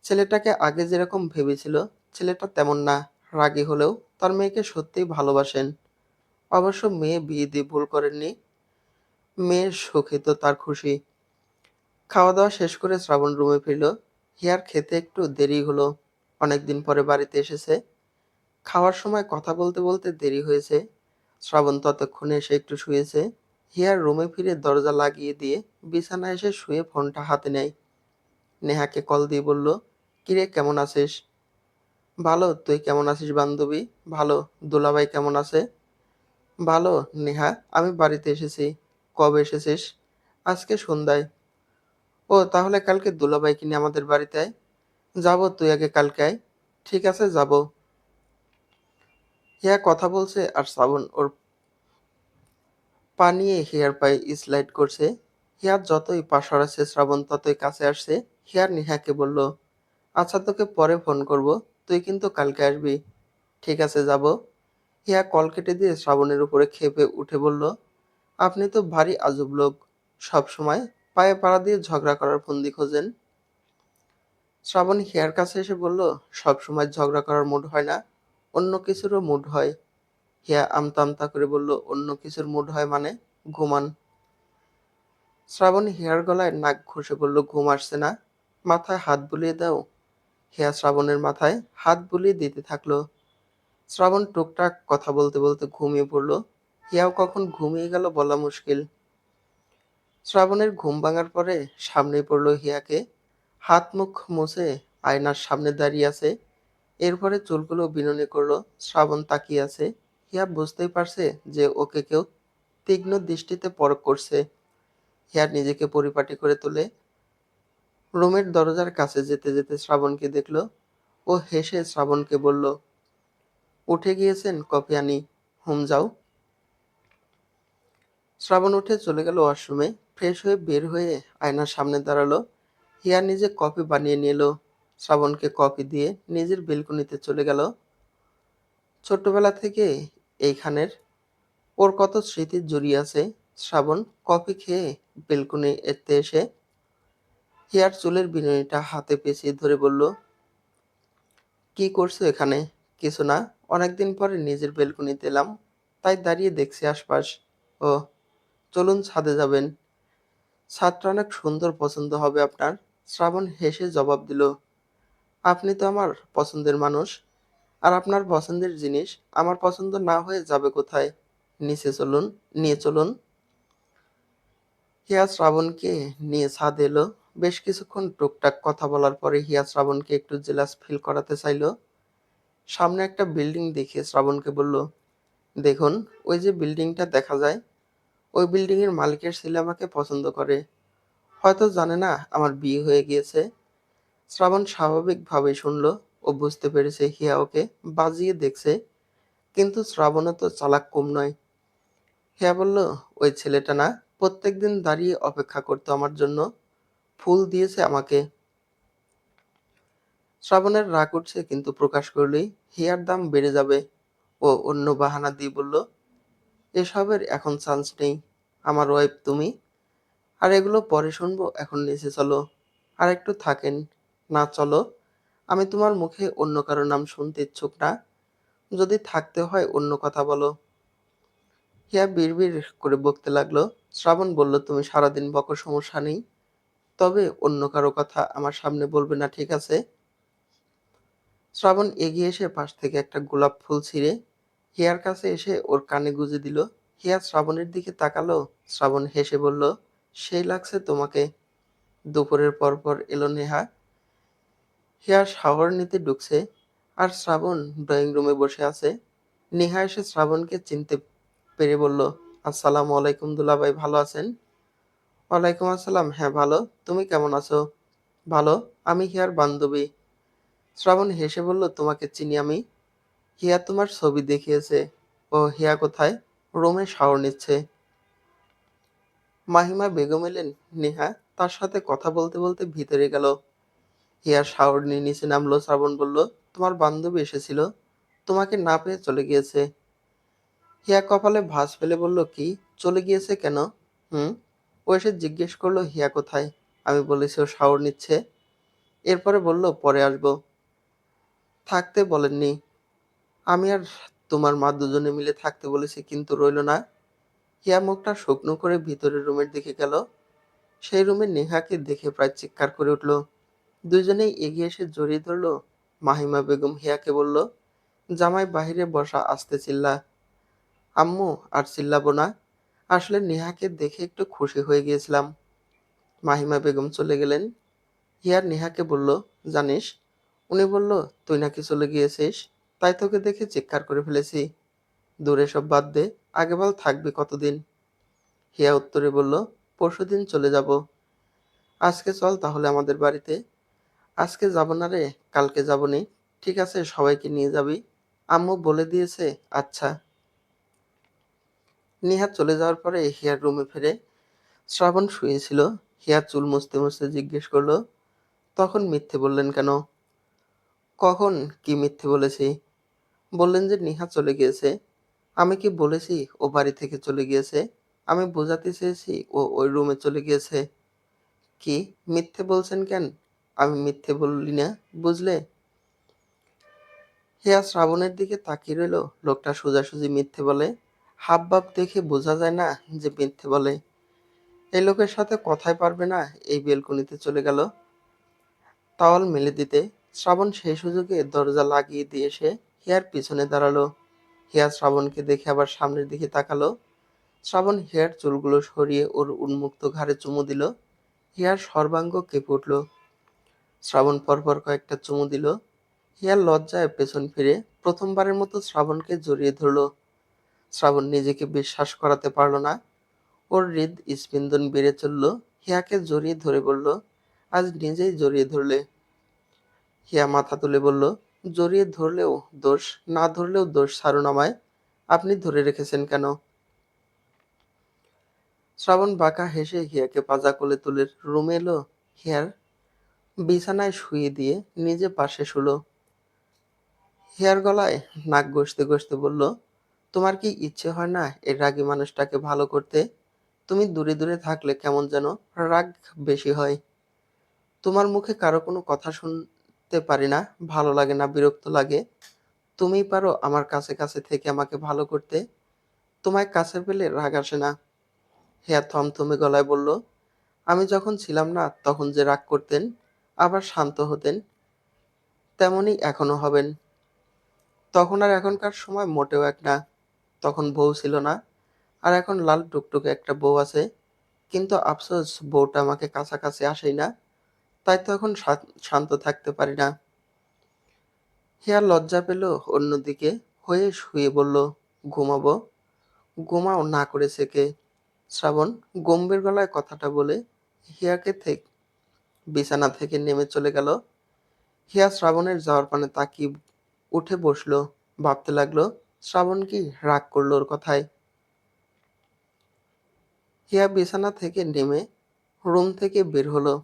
ছেলেটাকে আগে যেরকম ভেবেছিল ছেলেটা তেমন না, রাগী হলেও তার মেয়েকে সত্যিই ভালোবাসেন। অবশ্য মেয়ে বিয়ে দিয়ে ভুল করেননি, মেয়ের সুখে তো তার খুশি। খাওয়া দাওয়া শেষ করে শ্রাবণ রুমে ফিরল। হিয়ার খেতে একটু দেরি হলো, অনেকদিন পরে বাড়িতে এসেছে। খাওয়ার সময় কথা বলতে বলতে দেরি হয়েছে। শ্রাবণ ততক্ষণে এসে একটু শুয়েছে। হিয়ার রুমে ফিরে দরজা লাগিয়ে দিয়ে বিছানায় এসে শুয়ে ফোনটা হাতে নেয়। নেহাকে কল দিয়ে বলল, কিরে কেমন আছিস? ভালো, তুই কেমন আছিস বান্ধবী? ভালো। দুলাভাই কেমন আছে? ভালো। নেহা, আমি বাড়িতে এসেছি। কবে এসেছিস? আজকে সন্ধ্যায়। ও তাহলে কালকে দুলাভাইকে নিয়ে আমাদের বাড়িতে আয়। যাবো, তুই আগে কালকে আয়। ঠিক আছে, যাবো। হিয়া কথা বলছে আর শ্রাবণ ওর পা নিয়ে হিয়ার পায়ে স্লাইড করছে। হিয়ার যতই পা সরাচ্ছে শ্রাবণ ততই কাছে আসছে। হিয়ার নেহাকে বলল, আচ্ছা তোকে পরে ফোন করব, তুই কিন্তু কালকে আসবি। ঠিক আছে, যাব। হিয়া কল কেটে দিয়ে শ্রাবণের উপরে ক্ষেপে উঠে বলল, আপনি তো ভারী আজব লোক, সব সময় পায়ে পাড়া দিয়ে ঝগড়া করার ফন্দি খোঁজেন। শ্রাবণ হিয়ার কাছে এসে বলল, সব সময় ঝগড়া করার মুড হয় না, অন্য কিছুরও মুড হয়। হিয়া আমতা আমতা করে বলল, অন্য কিছুর মুড হয় মানে? ঘুমান। শ্রাবণ হিয়ার গলায় নাক ঘষে বলল, ঘুম আসছে না? মাথায় হাত বুলিয়ে দাও। হিয়া শ্রাবণের মাথায় হাত বুলিয়ে দিতে থাকলো। শ্রাবণ টুকটাক কথা বলতে বলতে ঘুমিয়ে পড়ল। হিয়াও কখন ঘুমিয়ে গেল বলা মুশকিল। শ্রাবণের ঘুম ভাঙার পরে সামনে পড়ল হিয়াকে। হাত মুখ মুছে আয়নার সামনে দাঁড়িয়ে আছে। এরপরে চুলগুলো বিনুনি করলো। শ্রাবণ তাকিয়ে আছে। হিয়া বুঝতেই পারছে যে ওকে কেউ তীক্ষ্ণ দৃষ্টিতে পরখ করছে। হিয়া নিজেকে পরিপাটি করে তোলে। রুমের দরজার কাছে যেতে যেতে শ্রাবণকে দেখল। ও হেসে শ্রাবণকে বলল, উঠে গিয়েছেন, কফি আনি। হুম, যাও। শ্রাবণ উঠে চলে গেল ওয়াশরুমে। ফ্রেশ হয়ে বের হয়ে আয়নার সামনে দাঁড়ালো। হিয়া নিজে কফি বানিয়ে নিয়ে এলো। শ্রাবণকে কফি দিয়ে নিজের বেলকনিতে চলে গেল। ছোট্টবেলা থেকে এইখানের ওর কত স্মৃতি জড়িয়ে আছে। শ্রাবণ কফি খেয়ে বেলকনি এতে এসে হিয়ার চুলের বিনুনিটা হাতে পেঁচিয়ে ধরে বলল, কি করছো এখানে? কিছু না, অনেকদিন পরে নিজের বেলকনিতে এলাম, তাই দাঁড়িয়ে দেখছি আশপাশ। ও, চলুন ছাদে যাবেন, ছাদটা অনেক সুন্দর, পছন্দ হবে আপনার। শ্রাবণ হেসে জবাব দিল, আপনি তো আমার পছন্দের মানুষ, আর আপনার পছন্দের জিনিস আমার পছন্দ না হয়ে যাবে কোথায়? নিচে চলুন, নিয়ে চলুন। হিয়া শ্রাবণকে নিয়ে ছাদে এলো। বেশ কিছুক্ষণ টুকটাক কথা বলার পরে হিয়া শ্রাবণকে একটু জেলাস ফিল করাতে চাইলো। সামনে একটা বিল্ডিং দেখিয়ে শ্রাবণকে বলল, দেখুন, ওই যে বিল্ডিংটা দেখা যায়, ওই বিল্ডিং এর মালিকের ছেলে আমাকে পছন্দ করে। হয়তো জানে না আমার বিয়ে হয়ে গিয়েছে। শ্রাবণ স্বাভাবিকভাবেই শুনল। ও বুঝতে পেরেছে হিয়া ওকে বাজিয়ে দেখছে, কিন্তু শ্রাবণও তো চালাক কম নয়। হিয়া বলল, ওই ছেলেটা না, প্রত্যেকদিন দাঁড়িয়ে অপেক্ষা করতো আমার জন্য, ফুল দিয়েছে আমাকে। শ্রাবণের রাগ উঠছে, কিন্তু প্রকাশ করলেই হিয়ার দাম বেড়ে যাবে। ও অন্য বাহানা দিয়ে বলল, এসবের এখন চান্স নেই, আমার ওয়াইফ তুমি। আর এগুলো পরে শুনবো, এখন নিচে চলো। আর একটু থাকেন। না, চলো। আমি তোমার মুখে অন্য কারো নাম শুনতে ইচ্ছুক না। যদি থাকতে হয় অন্য কথা বলো। হিয়া বিড়বিড় করে বকতে লাগলো। শ্রাবণ বলল, তুমি সারাদিন বকো, সমস্যা নেই, তবে অন্য কারো কথা আমার সামনে বলবে না, ঠিক আছে? শ্রাবণ এগিয়ে এসে পাশ থেকে একটা গোলাপ ফুল ছিঁড়ে হিয়ার কাছে এসে ওর কানে গুজে দিল। হিয়া শ্রাবণের দিকে তাকালো। শ্রাবণ হেসে বলল, সেই লাগছে তোমাকে। দুপুরের পর পর এলো নেহা। হিয়া শাওয়ার নিতে ঢুকছে, আর শ্রাবণ ড্রয়িং রুমে বসে আছে। নেহা এসে শ্রাবণকে চিনতে পেরে বলল, আসসালামু আলাইকুম দুলাভাই, ভালো আছেন? ওয়ালাইকুম আসসালাম, হ্যাঁ ভালো। তুমি কেমন আছো? ভালো। আমি হিয়ার বান্ধবী। শ্রাবণ হেসে বলল, তোমাকে চিনি আমি। হিয়া তোমার ছবি দেখিয়েছে। ও, হিয়া কোথায়? রুমে শাওয়ার নিচ্ছে। মাহিমা বেগম এলেন। নেহা তার সাথে কথা বলতে বলতে ভিতরে গেল। হিয়া শাওয়ার নিয়ে নিচে নামলো। শ্রাবণ বলল, তোমার বান্ধবী এসেছিল, তোমাকে না পেয়ে চলে গিয়েছে। হিয়া কপালে ভাঁজ ফেলে বলল, কি, চলে গিয়েছে কেন? হুম। ও এসে জিজ্ঞেস করলো হিয়া কোথায়। আমি বলেছি ও শাওয়ার নিচ্ছে। এরপরে বলল, পরে আসবো। থাকতে বলেননি। আমি আর তোমার মা দুজনে মিলে থাকতে বলেছি, কিন্তু রইল না। হিয়া মুখটা শুকনো করে ভিতরের রুমের দিকে গেল। সেই রুমে নেহাকে দেখে প্রায় চিৎকার করে উঠল। দুজনেই এগিয়ে এসে জড়িয়ে ধরল। মাহিমা বেগম হিয়াকে বলল, জামাই বাহিরে বসা, আস্তে চিল্লা। আম্মু, আর চিল্লাবো না, আসলে নেহাকে দেখে একটু খুশি হয়ে গিয়েছিলাম। মাহিমা বেগম চলে গেলেন। হিয়ার নেহাকে বলল, জানিস, উনি বলল তুই নাকি চলে গিয়েছিস, তাই তোকে দেখে চিৎকার করে ফেলেছি। দূরে সব বাদ দে, আগে বল থাকবি কতদিন? হিয়া উত্তরে বলল, পরশুদিন চলে যাব। আজকে চল তাহলে আমাদের বাড়িতে। আজকে যাব না রে, কালকে যাবনি। ঠিক আছে, সবাইকে নিয়ে যাবি? আম্মু বলে দিয়েছে। আচ্ছা। নিহাত চলে যাওয়ার পরে হিয়ার রুমে ফিরে শ্রাবণ শুয়েছিল। হিয়া চুল মুছতে মুছতে জিজ্ঞেস করলো, তখন মিথ্যে বললেন কেন? কখন? কি মিথ্যে বলেছি? বললেন যে নিহা চলে গিয়েছে। আমি কি বলেছি ও বাড়ি থেকে চলে গিয়েছে? আমি বোঝাতে চেয়েছি ও ওই রুমে চলে গিয়েছে। কি মিথ্যে বলছেন কেন? আমি মিথ্যে বললি না, বুঝলে? হিয়া শ্রাবণের দিকে তাকিয়ে রইল। লোকটা সোজাসুজি মিথ্যে বলে? হাবভাব দেখে বোঝা যায় না যে মিথ্যে বলে? এই লোকের সাথে কথাই পারবে না, এই বেলকনিতে চলে গেল তাওয়াল মেলে দিতে। শ্রাবণ সেই সুযোগে দরজা লাগিয়ে দিয়ে এসে হিয়ার পিছনে দাঁড়ালো। হিয়া শ্রাবণকে দেখে আবার সামনের দিকে তাকালো। শ্রাবণ হিয়ার চুলগুলো সরিয়ে ওর উন্মুক্ত ঘাড়ে চুমু দিল। হিয়ার সর্বাঙ্গ কেঁপে উঠল। শ্রাবণ পরপর কয়েকটা চুমু দিল। হিয়ার লজ্জায় পেছন ফিরে প্রথমবারের মতো শ্রাবণকে জড়িয়ে ধরল। শ্রাবণ নিজেকে বিশ্বাস করাতে পারল না। ওর হৃদস্পন্দন বেড়ে চলল। হিয়াকে জড়িয়ে ধরে বলল, আজ নিজেই জড়িয়ে ধরলে। হিয়া মাথা তুলে বলল, জড়িয়ে ধরলেও দোষ, না ধরলেও দোষ ছাড়ুন আমায়। আপনি ধরে রেখেছেন কেন? শ্রাবণ বাঁকা হেসে হিয়াকে পাজা কোলে তুলে রুমে এলো। হিয়ার বিছানায় শুইয়ে দিয়ে নিজে পাশে শুলো। হিয়ার গলায় নাক ঘষতে ঘষতে বলল, তোমার কি ইচ্ছে হয় না এই রাগী মানুষটাকে ভালো করতে? তুমি দূরে দূরে থাকলে কেমন যেন রাগ বেশি হয়। তোমার মুখে কারো কোনো কথা শুনতে পারি না, ভালো লাগে না, বিরক্ত লাগে। তুমিই পারো আমার কাছে কাছে থেকে আমাকে ভালো করতে। তোমায় কাছে পেলে রাগ আসে না। হিয়া থমথমে গলায় বলল, আমি যখন ছিলাম না তখন যে রাগ করতেন, আবার শান্ত হতেন, তেমনই এখনো হবেন। তখন আর এখনকার সময় মোটেও এক না। তখন বউ ছিল না, আর এখন লাল টুকটুকে একটা বউ আছে। কিন্তু আফসোস বউটা আমাকে কাছাকাছি আসেই না, তাই তো এখন শান্ত থাকতে পারি না। হিয়া লজ্জা পেল, অন্যদিকে হয়ে শুয়ে বলল, ঘুমাবো। ঘুমাও না করেছে কে? শ্রাবণ গম্ভীর গলায় কথাটা বলে হিয়াকে বিছানা থেকে নেমে চলে গেল। হিয়া শ্রাবণের যাওয়ার পানে তাকিয়ে উঠে বসলো। ভাবতে লাগলো, শ্রাবণ কি রাগ করলো ওর কথায়? হিয়া বিছানা থেকে নেমে রুম থেকে বের হলো।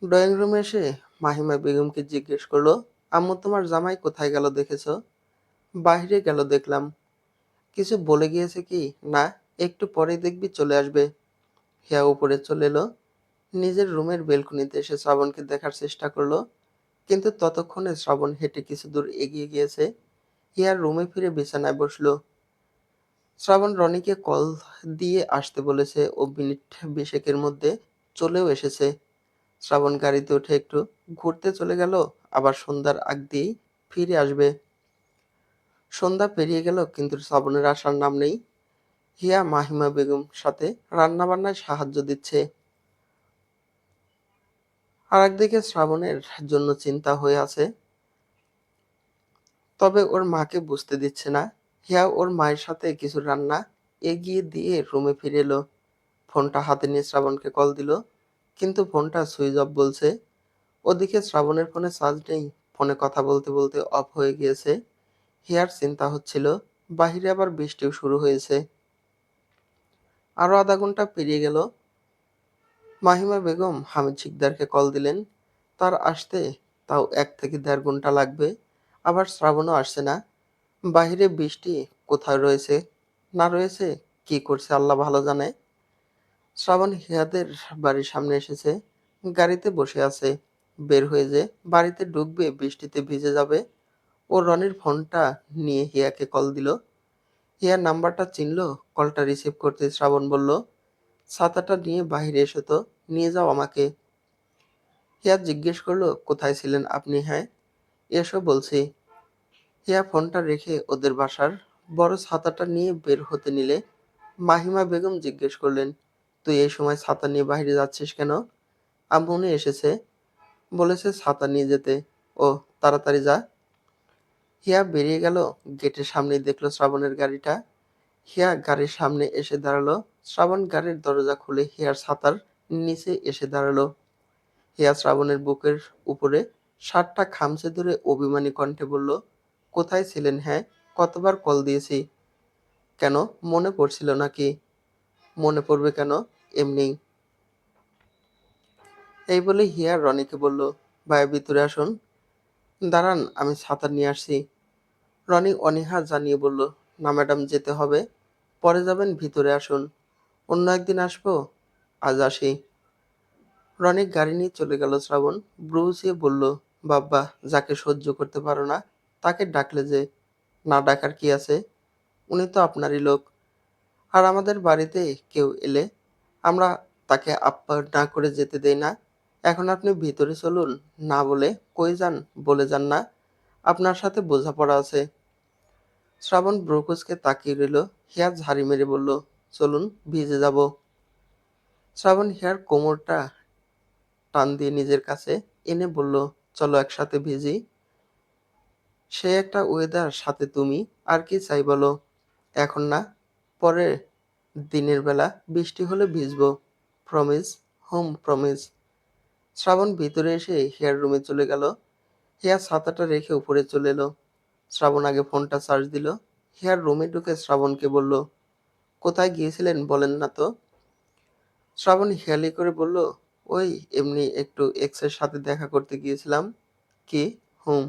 ড্রয়িং রুমে এসে মাহিমা বেগমকে জিজ্ঞেস করলো, আম্মু তোমার জামাই কোথায় গেল দেখেছো? বাইরে গেল দেখলাম। কিছু বলে গিয়েছে কি? না, একটু পরেই দেখবি চলে আসবে। হিয়া উপরে চলে এলো। নিজের রুমের বেলকনিতে এসে শ্রাবণকে দেখার চেষ্টা করলো, কিন্তু ততক্ষণে শ্রাবণ হেঁটে কিছু দূর এগিয়ে গিয়েছে। হিয়ার রুমে ফিরে বিছানায় বসলো। শ্রাবণ রনিকে কল দিয়ে আসতে বলেছে, ও মিনিট 20 মধ্যে চলেও এসেছে। শ্রাবণ গাড়িতে উঠে একটু ঘুরতে চলে গেল, আবার সন্ধ্যার আগ দিয়েই ফিরে আসবে। সন্ধ্যা পেরিয়ে গেল কিন্তু শ্রাবণের আসার নাম নেই। হিয়া মাহিমা বেগম সাথে রান্না বান্নায় সাহায্য দিচ্ছে। আর একদিকে শ্রাবণের জন্য চিন্তা হয়ে আছে, তবে ওর মাকে বুঝতে দিচ্ছে না। হিয়া ওর মায়ের সাথে কিছু রান্না এগিয়ে দিয়ে রুমে ফিরে এলো। ফোনটা হাতে নিয়ে শ্রাবণকে কল দিল, কিন্তু ফোনটা সুইচ অফ বলছে। ওদিকে শ্রাবণের ফোনে চার্জ নেই, ফোনে কথা বলতে বলতে অফ হয়ে গিয়েছে। হিয়ার চিন্তা হচ্ছিল, বাহিরে আবার বৃষ্টিও শুরু হয়েছে। আরো আধা ঘন্টা পেরিয়ে গেল। মাহিমা বেগম হামিদ শিকদারকে কল দিলেন। তার আসতে তাও 1 থেকে দেড় ঘন্টা লাগবে। আবার শ্রাবণও আসছে না। বাহিরে বৃষ্টি কোথায় রয়েছে না রয়েছে, কি করছে আল্লাহ ভালো জানে। শ্রাবণ হিয়াদের বাড়ির সামনে এসেছে। গাড়িতে বসে আছে। বের হয়ে যে বাড়িতে ঢুকবে, বৃষ্টিতে ভিজে যাবে। ও রনির ফোনটা নিয়ে হিয়াকে কল দিল। হিয়ার নাম্বারটা চিনল। কলটা রিসিভ করতে শ্রাবণ বলল, ছাতাটা নিয়ে বাইরে এসো তো, নিয়ে যাও আমাকে। হিয়া জিজ্ঞেস করলো, কোথায় ছিলেন আপনি? হ্যাঁ, এসো বলছি। হিয়া ফোনটা রেখে ওদের বাসার বড় ছাতাটা নিয়ে বের হতে নিলে মাহিমা বেগম জিজ্ঞেস করলেন, তুই এই সময় ছাতা নিয়ে বাইরে যাচ্ছিস কেন? আম্মুনি এসেছে, বলেছে ছাতা নিয়ে যেতে। ও, তাড়াতাড়ি যা। হিয়া বেরিয়ে গেল। গেটের সামনেই দেখলো শ্রাবণের গাড়িটা। হিয়া গাড়ির সামনে এসে দাঁড়ালো। শ্রাবণ গাড়ির দরজা খুলে হিয়ার ছাতার নিচে এসে দাঁড়ালো। হিয়া শ্রাবণের বুকের উপরে শার্টটা খামচে ধরে অভিমানী কণ্ঠে বলল, কোথায় ছিলেন? হ্যাঁ, কতবার কল দিয়েছি। কেন, মনে পড়ছিল নাকি? মনে পড়বে কেন, এমনি। এই বলে হিয়া রনিকে বলল, ভাইয়া ভিতরে আসুন। দাঁড়ান, আমি ছাতা নিয়ে আসছি। রনি অনীহা জানিয়ে বলল, না ম্যাডাম, যেতে হবে। পরে যাবেন, ভিতরে আসুন। অন্য একদিন আসবো, আজ আসি। রনি গাড়ি নিয়ে চলে গেল। শ্রাবণ ভ্রু উঁচিয়ে বলল, বাব্বা, যাকে সহ্য করতে পারো না তাকে ডাকলে যে? না ডাকার কি আছে? উনি তো আপনারই লোক। আর আমাদের বাড়িতে কেউ এলে আমরা তাকে আপ্যায়ন না করে যেতে দেই না। এখন আপনি ভিতরে চলুন। না বলে কই যান, বলে যান না। আপনার সাথে বোঝাপড়া আছে। শ্রাবণ ভ্রু কুঁচকে তাকিয়ে রইল। হিয়া ঝাড়ি মেরে বলল, চলুন, ভিজে যাব। শ্রাবণ হিয়ার কোমরটা টান দিয়ে নিজের কাছে এনে বলল, চলো একসাথে ভিজি। সে একটা ওয়েদার, সাথে তুমি, আর কি চাই বলো? এখন না, পরে দিনের বেলা বৃষ্টি হলে ভিজবো। Promise, home promise. শ্রাবণ ভিতরে এসে হিয়ার রুমে চলে গেল। হিয়া ছাতাটা রেখে উপরে চলে এলো। শ্রাবণ আগে ফোনটা চার্জ দিল। হিয়ার রুমে ঢুকে শ্রাবণকে বলল, কোথায় গিয়েছিলেন বলেন না তো? শ্রাবণ হেয়ালি করে বলল, ওই এমনি একটু এক্সের সাথে দেখা করতে গিয়েছিলাম। কি? হুম।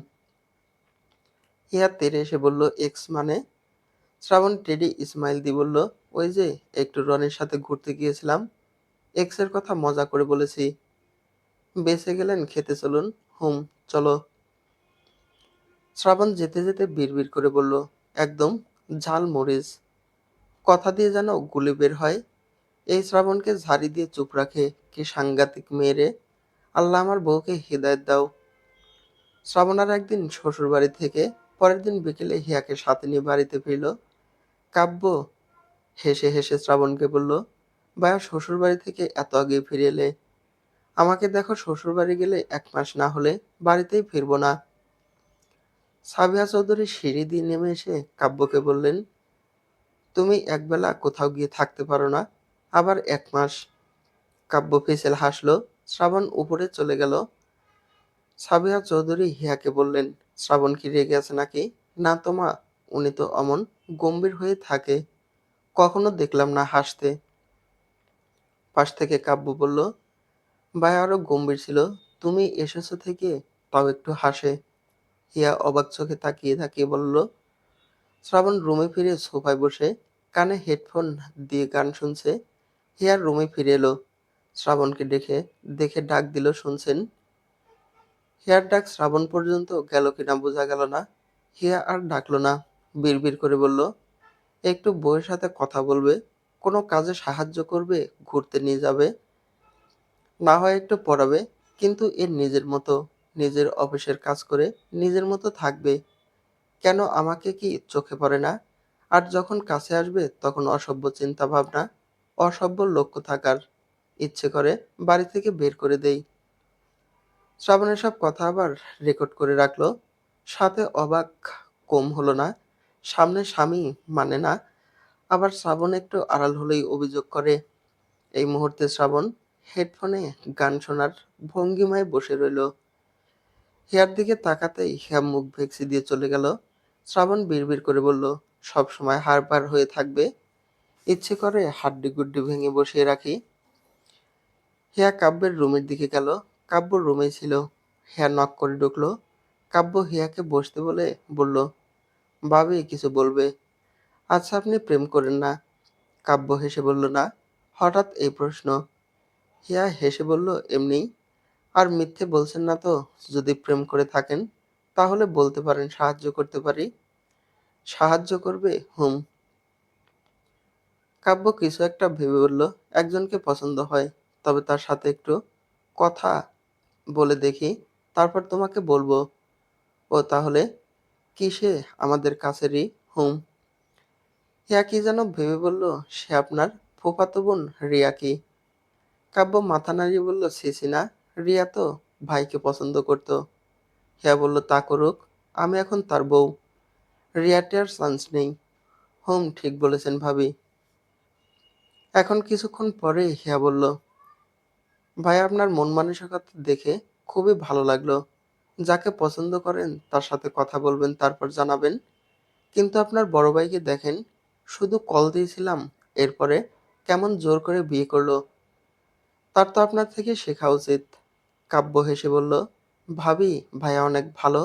হিয়া তেড়ে এসে বলল, এক্স মানে? শ্রাবণ টেডি ইসমাইল দিয়ে বলল, ওই যে একটু রনির সাথে ঘুরতে গিয়েছিলাম, এক্সের কথা মজা করে বলেছি। বেঁচে গেলেন, খেতে চলুন। হুম, চলো। শ্রাবণ যেতে যেতে বিড়বিড় করে বলল, একদম ঝাল মরিচ। কথা দিয়ে যেন গুলি বের হয়। এই শ্রাবণকে ঝাড়ি দিয়ে চুপ রাখে। কি সাংঘাতিক মেয়ে রে! আল্লাহ আমার বউকে হিদায়ত দাও। শ্রাবণ আর একদিন শ্বশুর বাড়ি থেকে পরের দিন বিকেলে হিয়াকে সাথে নিয়ে বাড়িতে ফিরল। কাব্য হেসে হেসে শ্রাবণকে বলল, ভাইয়া শ্বশুর বাড়ি থেকে এত আগে ফিরে এলে? আমাকে দেখো, শ্বশুর বাড়ি গেলে 1 মাস না হলে বাড়িতেই ফিরবো না। সাবিহা চৌধুরী সিঁড়ি দিয়ে নেমে এসে কাব্যকে বললেন, তুমি একবেলা কোথাও গিয়ে থাকতে পারো না, আবার 1 মাস? কাব্য ফিসেল হাসলো। শ্রাবণ উপরে চলে গেল। সাবিহা চৌধুরী হিয়াকে বললেন, শ্রাবণ কি রেগে আছে নাকি? না তো মা, উনি তো অমন গম্ভীর হয়ে থাকে, কখনো দেখলাম না হাসতে। পাশ থেকে কাব্য বলল, ভাই আরো গম্ভীর ছিল, তুমি এসেছো থেকে তাও একটু হাসে। হিয়া অবাক চোখে তাকিয়ে তাকিয়ে বলল। শ্রাবণ রুমে ফিরে সোফায় বসে কানে হেডফোন দিয়ে গান শুনছে। হিয়ার রুমে ফিরে এলো। শ্রাবণকে দেখে দেখে ডাক দিল, শুনছেন? হিয়ার ডাক শ্রাবণ পর্যন্ত গেল কিনা বোঝা গেল না। হিয়া আর ডাকলো না। বিড়বিড় করে বলল, একটু বউয়ের সাথে কথা বলবে, কোনো কাজে সাহায্য করবে, ঘুরতে নিয়ে যাবে, না হয় একটু পড়াবে, কিন্তু এর নিজের মতো, নিজের অফিসের কাজ করে নিজের মতো থাকবে। কেন, আমাকে কি চোখে পড়ে না? আর যখন কাছে আসবে তখন অসভ্য চিন্তা ভাবনা, অসভ্য লক্ষ্য থাকার ইচ্ছে করে বাড়ি থেকে বের করে দেই। শ্রাবণের সব কথা আবার রেকর্ড করে রাখলো। সাথে অবাক কম হলো না। সামনে স্বামী মানে না, আবার শ্রাবণ একটু আড়াল হলেই অভিযোগ করে। এই মুহূর্তে শ্রাবণ হেডফোনে গান শোনার ভঙ্গিমায় বসে রইল। হিয়ার দিকে তাকাতেই হিয়া মুখ ভেকসি দিয়ে চলে গেল। শ্রাবণ বিড়বিড় করে বলল, সব সময় হাড় হয়ে থাকবে, ইচ্ছে করে হাড্ডি গুড্ডি ভেঙে বসিয়ে রাখি। হিয়া কাব্যের রুমের দিকে গেল। কাব্য রুমেই ছিল। হিয়া নক করে ঢুকলো। কাব্য হিয়াকে বসতে বলে বলল, ভাবি কিছু বলবে? আচ্ছা, আপনি প্রেম করেন না? কাব্য হেসে বলল, না। হঠাৎ এই প্রশ্ন? হিয়া হেসে বলল, এমনিই। আর মিথ্যে বলছেন না তো? যদি প্রেম করে থাকেন তাহলে বলতে পারেন, সাহায্য করতে পারি। সাহায্য করবে? হুম। কাব্য কিছু একটা ভেবে বলল, একজনকে পছন্দ হয়, তবে তার সাথে একটু কথা বলে দেখি, তারপর তোমাকে বলবো। ও তাহলে? কিসে? আমাদের কাছেরই। হুম। হিয়া কি যেন ভেবে বলল, সে আপনার ফুফাতো বোন রিয়া কি? কাব্য মাথা নাড়িয়ে বলল, ছি না, রিয়া তো ভাইকে পছন্দ করতো। হিয়া বলল, তা করুক, আমি এখন তার বউ। রিয়াতে আর চান্স নেই। হুম, ঠিক বলেছেন ভাবি। এখন কিছুক্ষণ পরে হিয়া বলল, ভাই আপনার মন মানসিকতা দেখে খুবই ভালো লাগলো। যাকে পছন্দ করেন তার সাথে কথা বলবেন তারপর জানাবেন। কিন্তু আপনার বড় ভাইকে দেখেন, শুধু কল দিয়েছিলাম, এরপরে কেমন জোর করে বিয়ে করলো। তার তো আপনার থেকে শেখা উচিত। কাব্য হেসে বলল, ভাবি ভাইয়া অনেক ভালো।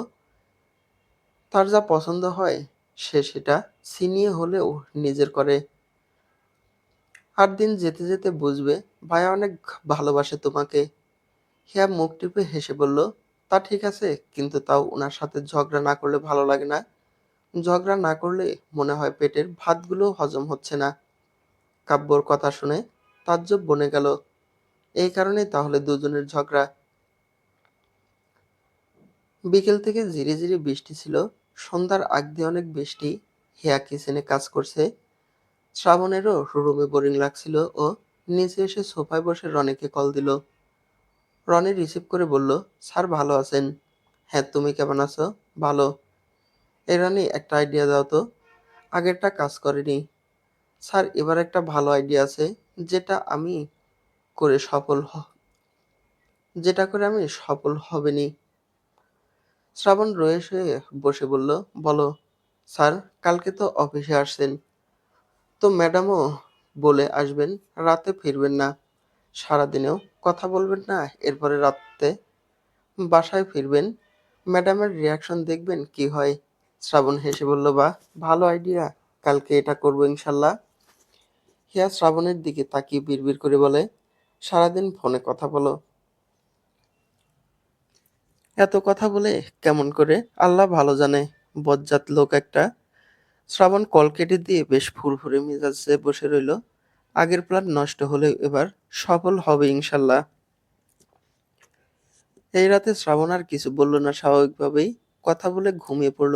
তার যা পছন্দ হয় সে সেটা ছিনিয়ে হলেও নিজের করে। আর দিন যেতে যেতে বুঝবে ভাইয়া অনেক ভালোবাসে তোমাকে। হিয়া মুখ টিপে হেসে বলল, তা ঠিক আছে, কিন্তু তাও ওনার সাথে ঝগড়া না করলে ভালো লাগে না। ঝগড়া না করলে মনে হয় পেটের ভাতগুলো হজম হচ্ছে না। কাব্যর কথা শুনে তাজ্জব বনে গেল। এই কারণেই তাহলে দুজনের ঝগড়া। বিকেল থেকে ঝিরিঝিরি বৃষ্টি ছিল। সন্ধ্যার আগ দিয়ে অনেক বৃষ্টি। হিয়া কিচেনে কাজ করছে। শ্রাবণেরও রুমে বোরিং লাগছিল ও নিচে এসে সোফায় বসে রনিকে কল দিল। রনি রিসিভ করে বলল, স্যার ভালো আছেন? হ্যাঁ, তুমি কেমন আছো? ভালো। এই রনি, একটা আইডিয়া দাও তো। আগেরটা কাজ করেনি। স্যার এবার একটা ভালো আইডিয়া আছে, যেটা আমি করে সফল যেটা করে আমি সফল হবেনি। শ্রাবণ রয়েস হয়ে বসে বলল, বলো। স্যার, কালকে তো অফিসে আসছেন, তো ম্যাডামও বলে আসবেন রাতে ফিরবেন না। সারাদিনেও কথা বলবেন না, এরপরে রাতে বাসায় ফিরবেন। ম্যাডামের রিয়াকশন দেখবেন কি হয়। শ্রাবণ হেসে বলল, বাহ, ভালো আইডিয়া, কালকে এটা করবো ইনশাল্লাহ। হিয়া শ্রাবণের দিকে তাকিয়ে বিড়বিড় করে বলে, সারাদিন ফোনে কথা বলো, এত কথা বলে কেমন করে আল্লাহ ভালো জানে। বজ্জাত লোক একটা। শ্রাবণ কল কেটে দিয়ে বেশ ফুরফুরে মেজাজে বসে রইল। আগের প্ল্যান নষ্ট হলেও এবার সফল হবে ইনশাল্লাহ। এই রাতে শ্রাবণ আর কিছু বলল না, স্বাভাবিকভাবেই কথা বলে ঘুমিয়ে পড়ল।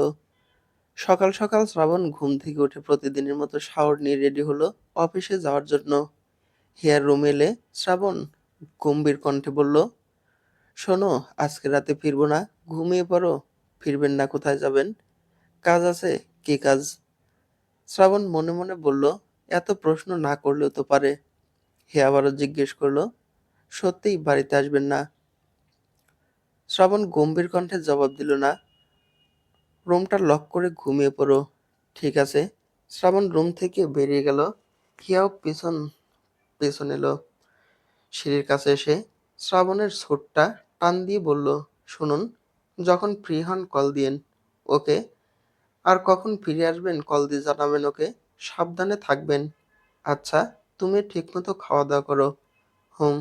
সকাল সকাল শ্রাবণ ঘুম থেকে উঠে প্রতিদিনের মতো শাওয়ার নিয়ে রেডি হলো অফিসে যাওয়ার জন্য। হেয়ার রুমে এলে শ্রাবণ গম্ভীর কণ্ঠে বলল, শোনো, আজকে রাতে ফিরবো না, ঘুমিয়ে পড়ো। ফিরবেন না, কোথায় যাবেন? কাজ আছে। কি কাজ? শ্রাবণ মনে মনে বলল, এত প্রশ্ন না করলেও তো পারে। হে আবারও জিজ্ঞেস করলো, সত্যিই বাড়িতে আসবেন না? শ্রাবণ গম্ভীর কণ্ঠে জবাব দিল না। রুমটা লক করে ঘুমিয়ে পড়ো। ঠিক আছে। শ্রাবণ রুম থেকে বেরিয়ে গেল। হিয়াও পেছন পেছন এলো। সিঁড়ির কাছে এসে শ্রাবণের ছোটটা টান দিয়ে বলল, শুনুন, যখন ফ্রি হন কল দিয়েন। ওকে। আর কখন ফিরে আসবেন কল দিয়ে জানাবেন ওকে। সাবধানে থাকবেন। আচ্ছা, তুমি ঠিকমতো খাওয়া দাওয়া করো। হুম।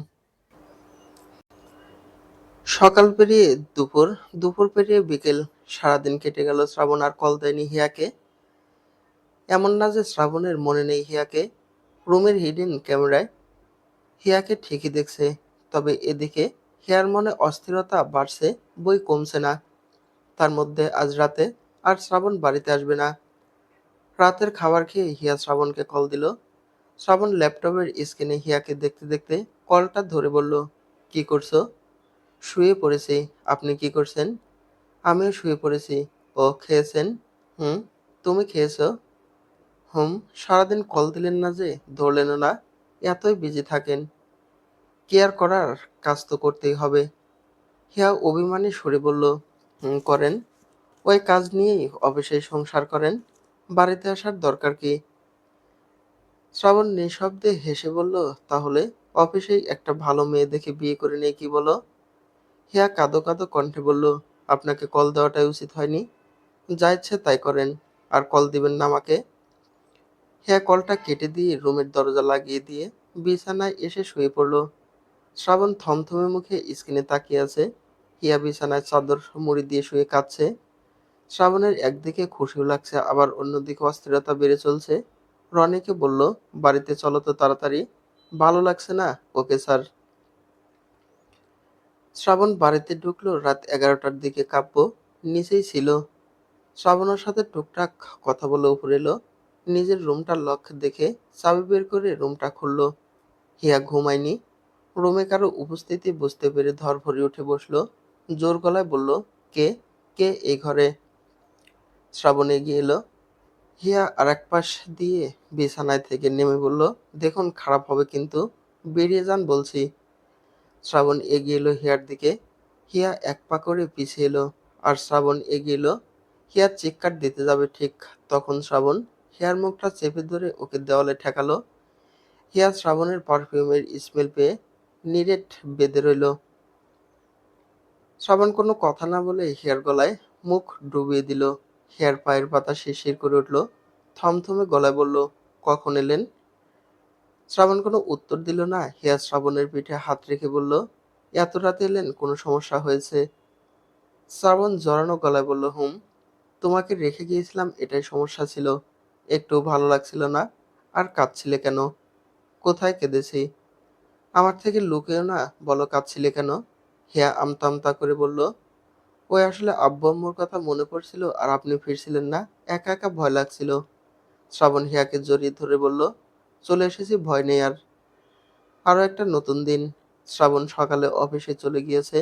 সকাল পেরিয়ে দুপুর, দুপুর পেরিয়ে বিকেল। সারাদিন কেটে গেল, শ্রাবণ আর কল দেয়নি হিয়াকে। এমন না যে শ্রাবণের মনে নেই হিয়াকে। রুমের হিডেন ক্যামেরায় হিয়াকে ঠিকই দেখছে। তবে এদিকে হিয়ার মনে অস্থিরতা বাড়ছে, বই কমছে না। তার মধ্যে আজ রাতে আর শ্রাবণ বাড়িতে আসবে না। রাতের খাবার খেয়ে হিয়া শ্রাবণকে কল দিল। শ্রাবণ ল্যাপটপের স্ক্রিনে হিয়াকে দেখতে দেখতে কলটা ধরে বলল, কি করছো? শুয়ে পড়েছি। আপনি কি করছেন? আমিও শুয়ে পড়েছি। ও, খেয়েছেন? হুম। তুমি খেয়েছো? হুম। সারাদিন কল দিলেন না যে, ধরলেনও না। এতই বিজি থাকেন। কেয়ার করার কাজ তো করতেই হবে। হিয়া অভিমানী সুরে বলল, হুম, করেন। ওই কাজ নিয়েই অফিসে সংসার করেন। বাড়িতে আসার দরকার কি? শ্রাবণ নিঃশব্দে হেসে বলল, তাহলে অফিসেই একটা ভালো মেয়ে দেখে বিয়ে করে নেই, কি বলো? হিয়া কাঁদো কাঁদো কণ্ঠে বলল, আপনাকে কল দেওয়াটাই উচিত হয়নি। যা ইচ্ছে তাই করেন, আর কল দিবেন না আমাকে। হিয়া কলটা কেটে দিয়ে রুমের দরজা লাগিয়ে দিয়ে বিছানায় এসে শুয়ে পড়ল। শ্রাবণ থমথমে মুখে স্ক্রিনে তাকিয়ে আছে। হিয়া বিছানায় চাদর মুড়ি দিয়ে শুয়ে কাঁদছে। শ্রাবণের একদিকে খুশিও লাগছে, আবার অন্যদিকে অস্থিরতা বেড়ে চলছে। রনিকে বলল, বাড়িতে চলো তো তাড়াতাড়ি। ভালো লাগছে না। Okay sir. শ্রাবণ বাড়িতে ঢুকলো রাত 11টার দিকে। কাব্য নিচেই ছিল। শ্রাবণের সাথে টুকটাক কথা বলে উপরে এলো। নিজের রুমটা লক দেখে চাবি বের করে রুমটা খুললো। হিয়া ঘুমায়নি। রুমে কারো উপস্থিতি বুঝতে পেরে ধরফরে উঠে বসলো। জোর গলায় বলল, কে? কে এই ঘরে? শ্রাবণ এগিয়ে এলো। হিয়া আরেক পাশ দিয়ে বিছানায় থেকে নেমে বলল, দেখুন, খারাপ হবে কিন্তু। বেরিয়ে যান বলছি। শ্রাবণ এগিয়ে এলো হিয়ার দিকে। হিয়া এক পা করে পিছিয়ে এলো, আর শ্রাবণ এগিয়ে এলো। হিয়া চিৎকার দিতে যাবে, ঠিক তখন শ্রাবণ হিয়ার মুখটা চেপে ধরে ওকে দেওয়ালে ঠেকালো। হিয়া শ্রাবণের পারফিউমের স্মেল পেয়ে নিরেট বেঁধে রইল। শ্রাবণ কোনো কথা না বলে হিয়ার গলায় মুখ ডুবিয়ে দিল। হিয়ার পায়ের পাতা শিরশির করে উঠল। থমথমে গলায় বলল, কখন এলেন? শ্রাবণ কোনো উত্তর দিল না। হিয়া শ্রাবণের পিঠে হাত রেখে বলল, এত রাতে এলেন, কোনো সমস্যা হয়েছে? শ্রাবণ জড়ানো গলায় বলল, হুম। তোমাকে রেখে গিয়েছিলাম, এটাই সমস্যা ছিল। একটু ভালো লাগছিল না। আর কাঁদছিলে কেন? কোথায় কেঁদেছি? আমার থেকে লুকিও না, বলো কাঁদছিলে কেন? হিয়া আমতা আমতা করে বলল, ওই আসলে আব্বু আম্মুর কথা মনে পড়ছিল, আর আপনি ফিরছিলেন না, একা একা ভয় লাগছিল। শ্রাবণ হিয়াকে জড়িয়ে ধরে বলল, চলে এসেছি, ভয় নেই আর। আরো একটা নতুন দিন। শ্রাবণ সকালে অফিসে চলে গিয়েছে।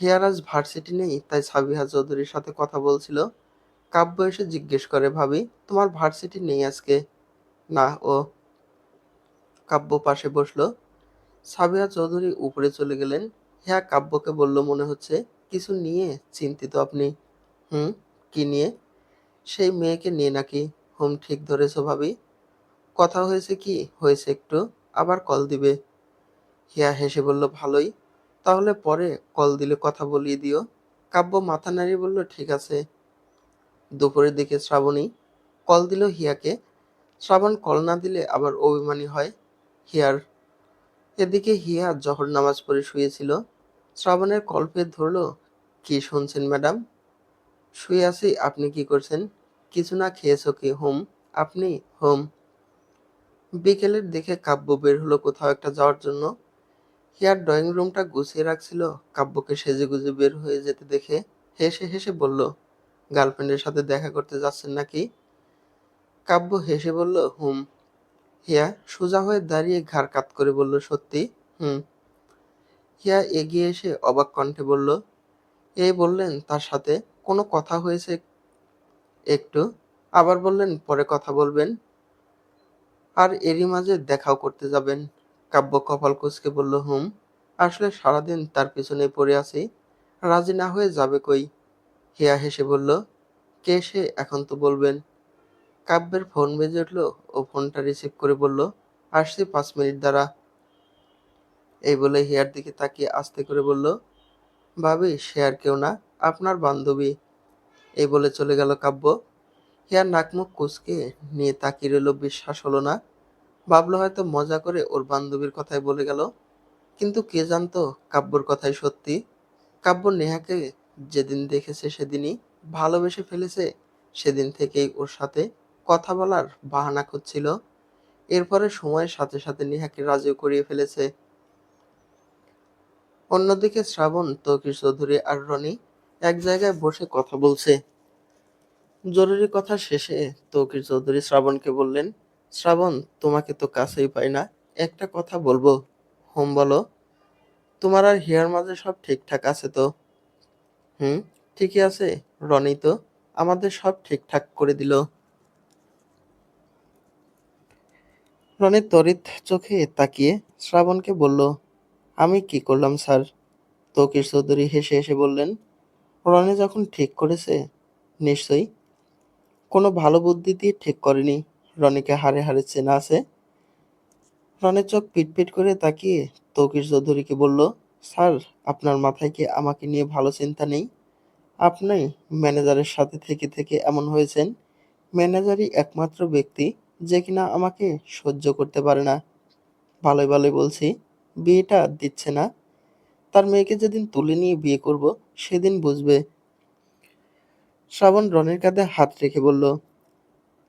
হিয়ার আজ ভার্সিটি নেই, তাই সাবিহা চৌধুরীর সাথে কথা বলছিল। কাব্য এসে জিজ্ঞেস করে, ভাবি তোমার ভার্সিটি নেই আজকে? না ও। কাব্য পাশে বসলো। সাবিহা চৌধুরী উপরে চলে গেলেন। হিয়া কাব্যকে বলল, মনে হচ্ছে কিছু নিয়ে চিন্তিত আপনি। হুম। কি নিয়ে? সেই মেয়েকে নিয়ে নাকি? হুম, ঠিক ধরেছো ভাবি। কথা হয়েছে কি? হয়েছে একটু। আবার কল দিবে? হিয়া হেসে বলল, ভালোই। তাহলে পরে কল দিলে কথা বলিয়ে দিও। কাব্য মাথা নাড়িয়ে বলল, ঠিক আছে। দুপুরের দিকে শ্রাবণী কল দিল হিয়াকে। শ্রাবণ কল না দিলে আবার অভিমানী হয় হিয়ার। এদিকে হিয়া জহর নামাজ পড়ে শুয়েছিল। শ্রাবণের কল পেয়ে ধরল, কি শুনছেন ম্যাডাম? শুয়ে আছি, আপনি কি করছেন? কিছু না, খেয়েছো কি? হুম। আপনি? হুম। বিকেলের দিকে কাব্য বের হলো কোথাও একটা যাওয়ার জন্য। হিয়ার ড্রয়িং রুমটা গুছিয়ে রাখছিল। কাব্যকে সেজেগুজে বের হয়ে যেতে দেখে হেসে হেসে বলল, গার্লফ্রেন্ডের সাথে দেখা করতে যাচ্ছেন নাকি? কাব্য হেসে বলল, হুম। হিয়া সোজা হয়ে দাঁড়িয়ে ঘাড় কাত করে বলল, সত্যি? হুম। হিয়া এগিয়ে এসে অবাক কণ্ঠে বলল, এই বললেন তার সাথে কোনো কথা হয়েছে একটু, আবার বললেন পরে কথা বলবেন, আর এরই মাঝে দেখাও করতে যাবেন। কাব্য কপাল কুঁচকে বলল, হুম। আসলে সারাদিন তার পিছনে পড়ে আছি, রাজি না হয়ে যাবে কই? হিয়া হেসে বলল, কে সে এখন তো বলবেন। কাব্যের ফোন বেজে উঠল। ও ফোনটা রিসিভ করে বলল, আসছি 5 মিনিট দ্বারা। এই বলে হিয়ার দিকে তাকিয়ে আস্তে করে বলল, ভাবি সে আর কেউ না, আপনার বান্ধবী। এই বলে চলে গেল কাব্য। হিয়ার নাক মুখ কুঁচকে নিয়ে তাকিয়ে রইল, বিশ্বাস হলো না। ভাবলো হয়তো মজা করে ওর বান্ধবীর কথাই বলে গেল, কিন্তু কে জানতো কাব্যর কথাই সত্যি। কাব্য নেহাকে যেদিন দেখেছে সেদিনই ভালোবেসে ফেলেছে। সেদিন থেকেই ওর সাথে কথা বলার বাহানা খুঁজছিল। এরপরে সময়ের সাথে সাথে নেহাকে রাজিও করিয়ে ফেলেছে। অন্যদিকে শ্রাবণ, তৌকির চৌধুরী আর রনি এক জায়গায় বসে কথা বলছে। জরুরি কথা শেষে তৌকির চৌধুরী শ্রাবণকে বললেন, শ্রাবণ, তোমাকে তো কাছেই পাই না, একটা কথা বলবো? হুম, বলো। তোমার আর হিয়ার মাঝে সব ঠিকঠাক আছে তো? হুম, ঠিকই আছে। রনি তো আমাদের সব ঠিকঠাক করে দিল। রনি তড়িৎ চোখে তাকিয়ে শ্রাবণকে বলল, আমি কি করলাম স্যার? তৌকির চৌধুরী হেসে হেসে বললেন, রনি যখন ঠিক করেছে, নিশ্চয়ই কোনো ভালো বুদ্ধি দিয়ে ঠিক করেনি। রনিকে হাড়ে হাড়ে চেনা আছে। রনির চোখ পিটপিট করে তাকিয়ে তৌকির চৌধুরীকে বলল, স্যার, আপনার মাথায় কি আমাকে নিয়ে ভালো চিন্তা নেই? আপনি ম্যানেজারের সাথে থেকে থেকে এমন হয়েছেন। ম্যানেজারই একমাত্র ব্যক্তি যে কিনা আমাকে সহ্য করতে পারে না। ভালোই ভালোই বলছি, বিয়েটা দিচ্ছে না। তার মেয়েকে যেদিন তুলে নিয়ে বিয়ে করব, সেদিন বুঝবে। শ্রাবণ রনির কাঁধে হাত রেখে বলল,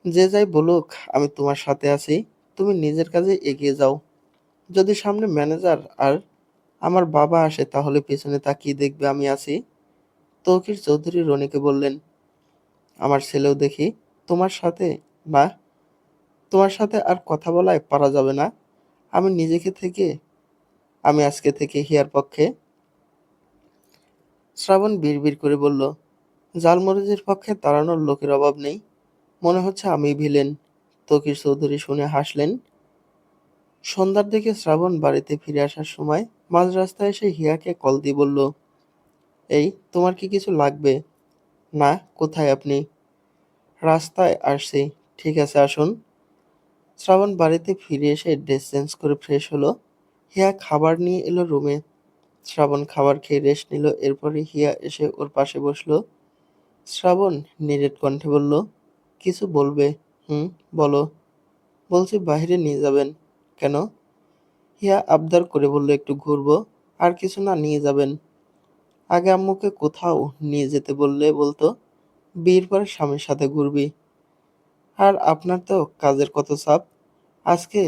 যে যাই বলুক, আমি তোমার সাথে আছি। তুমি নিজের কাজে এগিয়ে যাও। যদি সামনে ম্যানেজার আর আমার বাবা আসে, তাহলে পেছনে তাকিয়ে দেখবে আমি আছি। তৌকির চৌধুরী রনিকে বললেন, আমার ছেলেও দেখি তোমার সাথে। না, তোমার সাথে আর কথা বলায় পারা যাবে না। আমি নিজেকে থেকে আমি আজকে থেকে হিয়ার পক্ষে। শ্রাবণ বিড়বিড় করে বলল, জালমরিচের পক্ষে দাঁড়ানোর লোকের অভাব নেই। মনে হচ্ছে আমিই ভিলেন। তৌকির চৌধুরী শুনে হাসলেন। সন্ধ্যার দিকে শ্রাবণ বাড়িতে ফিরে আসার সময় মাঝ রাস্তায় এসে হিয়াকে কল দিয়ে বলল, এই তোমার কি কিছু লাগবে? না, কোথায় আপনি? রাস্তায় আসছি। ঠিক আছে, আসুন। শ্রাবণ বাড়িতে ফিরে এসে ড্রেস চেঞ্জ করে ফ্রেশ হলো। হিয়া খাবার নিয়ে এলো রুমে। শ্রাবণ খাবার খেয়ে রেস্ট নিল। এরপরে হিয়া এসে ওর পাশে বসলো। শ্রাবণ নিরেট কণ্ঠে বলল, কিছু বলবে? হুম, বলো। বলছি বাইরে নিয়ে যাবেন। কেন? হিয়া আবদার করে বলল, একটু ঘুরবো। আর কিছু না, নিয়ে যাবেন। আগে আম্মুকে কোথাও নিয়ে যেতে বললে বলতো, বিয়ের পরে স্বামীর সাথে ঘুরবি। আর আপনার তো কাজের কত চাপ, আজকে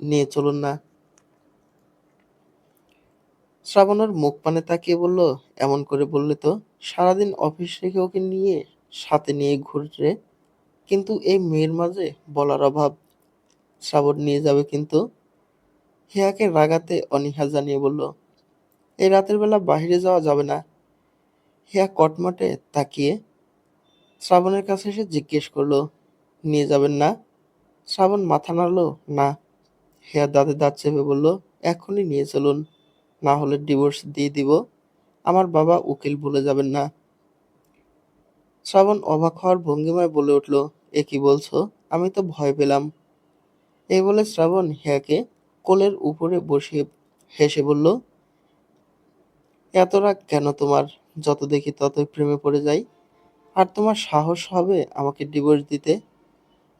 নিয়ে চলুন না। শ্রাবণের মুখ পানে তাকিয়ে বলল, এমন করে বললে তো সারাদিন অফিস রেখে ওকে নিয়ে সাথে নিয়ে ঘুরে, কিন্তু এই মেয়ের মাঝে বলার অভাব। শ্রাবণ নিয়ে যাবে কিন্তু। হিয়াকে রাগাতে অনীহা জানিয়ে বলল, এই রাতের বেলা বাইরে যাওয়া যাবে না। হিয়া কটমটে তাকিয়ে শ্রাবণের কাছে এসে জিজ্ঞেস করলো, নিয়ে যাবেন না? শ্রাবণ মাথা নাড়ল, না। হিয়া দাঁতে দাঁত চেপে বলল, এখনই নিয়ে চলুন, না হলে ডিভোর্স দিয়ে দিব। আমার বাবা উকিল, ভুলে যাবেন না। শ্রাবণ অবাক হওয়ার ভঙ্গিমায় বলে উঠল, এ কি বলছো? আমি তো ভয় পেলাম। এই বলে শ্রাবণ হিয়াকে কোলের উপরে বসিয়ে হেসে বলল, এত রাগ কেন তোমার? যত দেখি ততই প্রেমে পড়ে যাই। আর তোমার সাহস হবে আমাকে ডিভোর্স দিতে?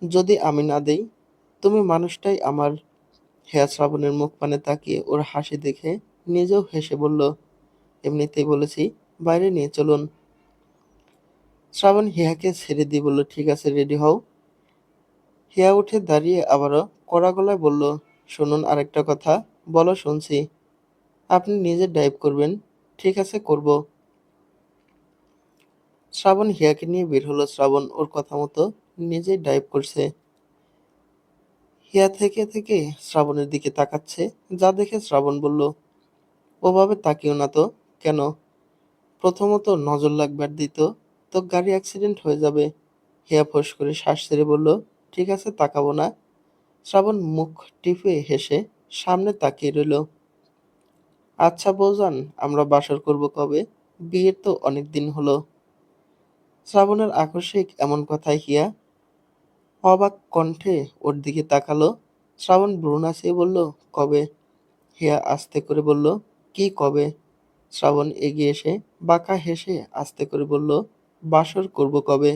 যদি আমি না দেই, তুমি মানুষটাই আমার। হেয়া শ্রাবণের মুখ পানে তাকিয়ে ওর হাসি দেখে নিজেও হেসে বলল, এমনিতেই বলেছি, বাইরে নিয়ে চলুন। শ্রাবণ হিয়াকে ছেড়ে দিয়ে বলল, ঠিক আছে, রেডি হও। হিয়া উঠে দাঁড়িয়ে আবারও কড়া গলায় বলল, শুনুন আরেকটা কথা। বলো, শুনছি। আপনি নিজে ড্রাইভ করবেন? ঠিক আছে, করব। শ্রাবণ হিয়াকে নিয়ে বের হলো। শ্রাবণ ওর কথা মতো নিজেই ড্রাইভ করছে। হিয়া থেকে থেকে শ্রাবণের দিকে তাকাচ্ছে, যা দেখে শ্রাবণ বলল, ওভাবে তাকিও না তো। কেন? প্রথমত নজর লাগবে, আর দ্বিতীয় তো গাড়ি অ্যাক্সিডেন্ট হয়ে যাবে। হিয়া ফোঁস করে শ্বাস ছেড়ে বলল, ঠিক আছে, তাকাবো না। শ্রাবণ মুখ টিপে হেসে সামনে তাকিয়ে রইল। আচ্ছা বৌজান, আমরা বাসর করব কবে? বিয়ের তো অনেক দিন হলো। শ্রাবণের আকস্মিক এমন কথায় হিয়া অবাক কণ্ঠে ওর দিকে তাকালো। শ্রাবণ ভ্রু নাচিয়ে বলল, কবে? হিয়া আস্তে করে বলল, কি কবে? শ্রাবণ এগিয়ে এসে বাঁকা হেসে আস্তে করে বলল, বাসর করব কবে?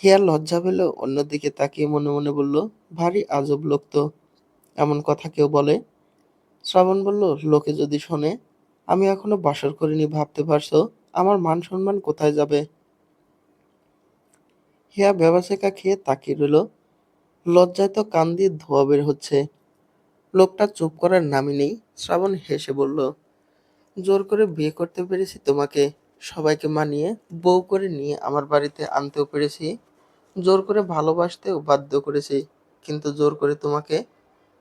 হিয়া লজ্জা পেল, অন্যদিকে তাকিয়ে মনে মনে বলল, ভারী আজব লোক তো, এমন কথা কেউ বলে? শ্রাবণ বলল, লোকে যদি শোনে আমি এখনো বাসর করিনি, ভাবতে পারছো আমার মান সম্মান কোথায় যাবে? হিয়া ভ্যাবাচ্যাকা খেয়ে তাকিয়ে রইল। লজ্জায় তো কান দিয়ে ধোঁয়া বের হচ্ছে। লোকটা চুপ করার নামই নেই। শ্রাবণ হেসে বলল, জোর করে বিয়ে করতে পেরেছি তোমাকে, সবাইকে মানিয়ে বউ করে নিয়ে আমার বাড়িতে আনতেও পেরেছি, জোর করে ভালোবাসতেও বাধ্য করেছি, কিন্তু জোর করে তোমাকে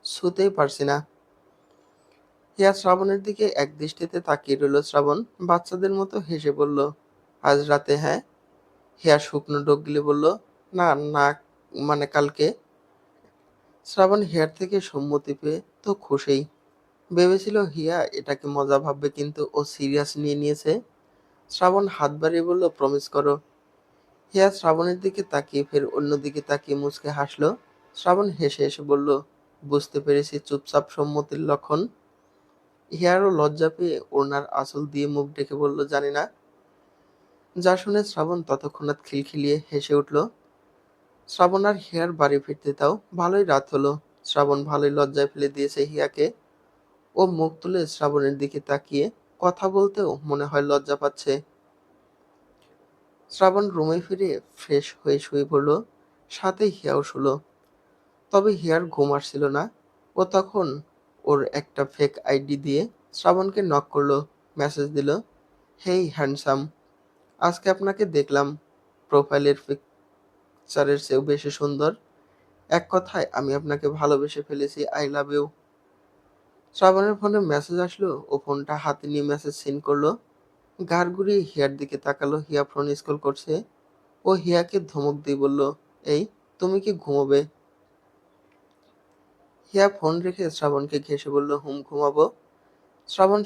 ছুঁতেই পারছি না। হিয়া শ্রাবণের দিকে এক দৃষ্টিতে তাকিয়ে রইল। শ্রাবণ বাচ্চাদের মতো হেসে বলল, আজ রাতে? হ্যাঁ। হিয়া শুকনো ঢোক গিলে বলল, না না, মানে কালকে। শ্রাবণ হিয়ার থেকে সম্মতি পেয়ে তো খুশিই। ভেবেছিল হিয়া এটাকে মজা ভাববে, কিন্তু ও সিরিয়াস নিয়ে নিয়েছে। শ্রাবণ হাত বাড়িয়ে বলল, প্রমিস করো। হিয়া শ্রাবণের দিকে তাকিয়ে ফের অন্যদিকে তাকিয়ে মুচকে হাসল। শ্রাবণ হেসে হেসে বলল, বুঝতে পেরেছি, চুপচাপ সম্মতির লক্ষণ। হিয়ারও লজ্জা পেয়ে ওড়নার আঁচল দিয়ে মুখ ঢেকে বলল, জানি না। যা শুনে শ্রাবণ তৎক্ষণাৎ খিলখিলিয়ে হেসে উঠল। শ্রাবণ আর হিয়ার বাড়ি ফিরতে তাও ভালোই রাত হলো। শ্রাবণ ভালোই লজ্জায় ফেলে দিয়েছে হিয়াকে। ও মুখ তুলে শ্রাবণের দিকে তাকিয়ে কথা বলতেও মনে হয় লজ্জা পাচ্ছে। শ্রাবণ রুমে ফিরে ফ্রেশ হয়ে শুয়ে পড়ল। সাথে হিয়াও শুলো। তবে হিয়ার ঘুম আসছিল না। ও তখন ওর একটা ফেক আইডি দিয়ে শ্রাবণকে নক করলো। মেসেজ দিল, হেই হ্যান্ডসাম, আজকে আপনাকে দেখলাম প্রোফাইলের পিকচারের চেয়েও বেশি সুন্দর। এক কথায় আমি আপনাকে ভালোবেসে ফেলেছি, আই লাভ ইউ। শ্রাবণের ফোনে মেসেজ আসলো। ও ফোনটা হাতে নিয়ে মেসেজ সিন করলো। ঘাড় ঘুরিয়ে হিয়ার দিকে তাকালো। হিয়া ফোন স্ক্রল করছে। ও হিয়াকে ধমক দিয়ে বলল, এই তুমি কি ঘুমোবে? হিয়া ফোন রেখে শ্রাবণকে ঘেঁষে বলল, হুম, ঘুমাবো। শ্রাবণ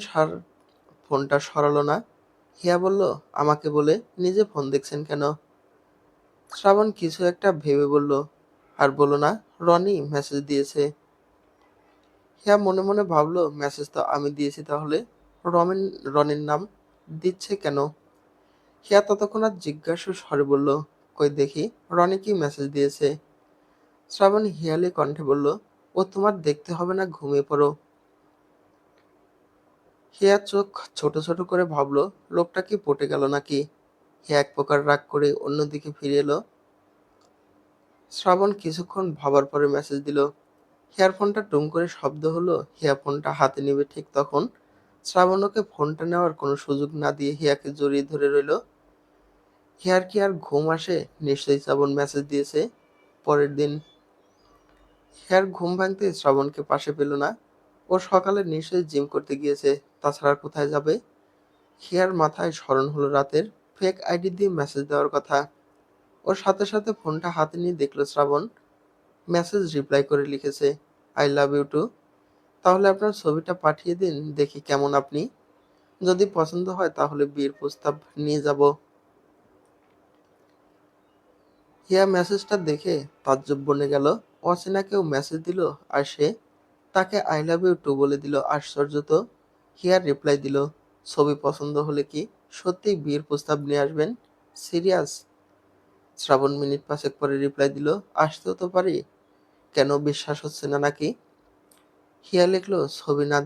ফোনটা সরালো না। হিয়া বলল, আমাকে বলে নিজে ফোন দেখছেন কেন? শ্রাবণ কিছু একটা ভেবে বলল, আর বলো না, রনি মেসেজ দিয়েছে। হিয়া মনে মনে ভাবলো, মেসেজ তো আমি দিয়েছি, তাহলে রমেন রনির নাম দিচ্ছে কেন? হিয়া ততক্ষণ আর জিজ্ঞাসু স্বরে বলল, কই দেখি, রনি কি মেসেজ দিয়েছে? শ্রাবণ হিয়ালি কণ্ঠে বলল, ও তোমার দেখতে হবে না, ঘুমিয়ে পড়ো। হিয়া চোখ ছোট ছোট করে ভাবলো, লোকটা কি পটে গেল নাকি? হিয়া এক প্রকার রাগ করে অন্যদিকে ফিরে এলো। শ্রাবণ কিছুক্ষণ ভাবার পরে মেসেজ দিল। হিয়ার ফোনটা টুং করে শব্দ হলো। হিয়া ফোনটা হাতে নিবে ঠিক তখন শ্রাবণ ওকে ফোনটা নেওয়ার কোনো সুযোগ না দিয়ে হিয়াকে জড়িয়ে ধরে রইল। হিয়ার কি আর ঘুম আসে? নিশ্চয়ই শ্রাবণ মেসেজ দিয়েছে। পরের দিন হিয়ার ঘুম ভাঙতে শ্রাবণকে পাশে পেল না। ও সকালে নিশ্চয়ই জিম করতে গিয়েছে, তাছাড়া আর কোথায় যাবে? হিয়ার মাথায় স্মরণ হলো রাতের ফেক আইডি দিয়ে মেসেজ দেওয়ার কথা। ওর সাথে সাথে ফোনটা হাতে নিয়ে দেখলো শ্রাবণ মেসেজ রিপ্লাই করে লিখেছে, আই লাভ ইউ টু। তাহলে আপনার ছবিটা পাঠিয়ে দিন, দেখি কেমন আপনি। যদি পছন্দ হয় তাহলে বিয়ের প্রস্তাব নিয়ে যাব। হিয়া মেসেজটা দেখে তাজ্জব বনে গেল। অচেনা কেউ মেসেজ দিল, আর সে তাকে আই লাভ ইউ টু বলে দিল। আশ্চর্য তো। হিয়ার রিপ্লাই দিল, ছবি পছন্দ হলে কি সত্যিই বিয়ের প্রস্তাব নিয়ে আসবেন? সিরিয়াস? শ্রাবণ মিনিট পাঁচেক পরে রিপ্লাই দিল, আসতেও তো পারি, কেন বিশ্বাস হচ্ছে না নাকি? হিয়া লিখল, ছবি না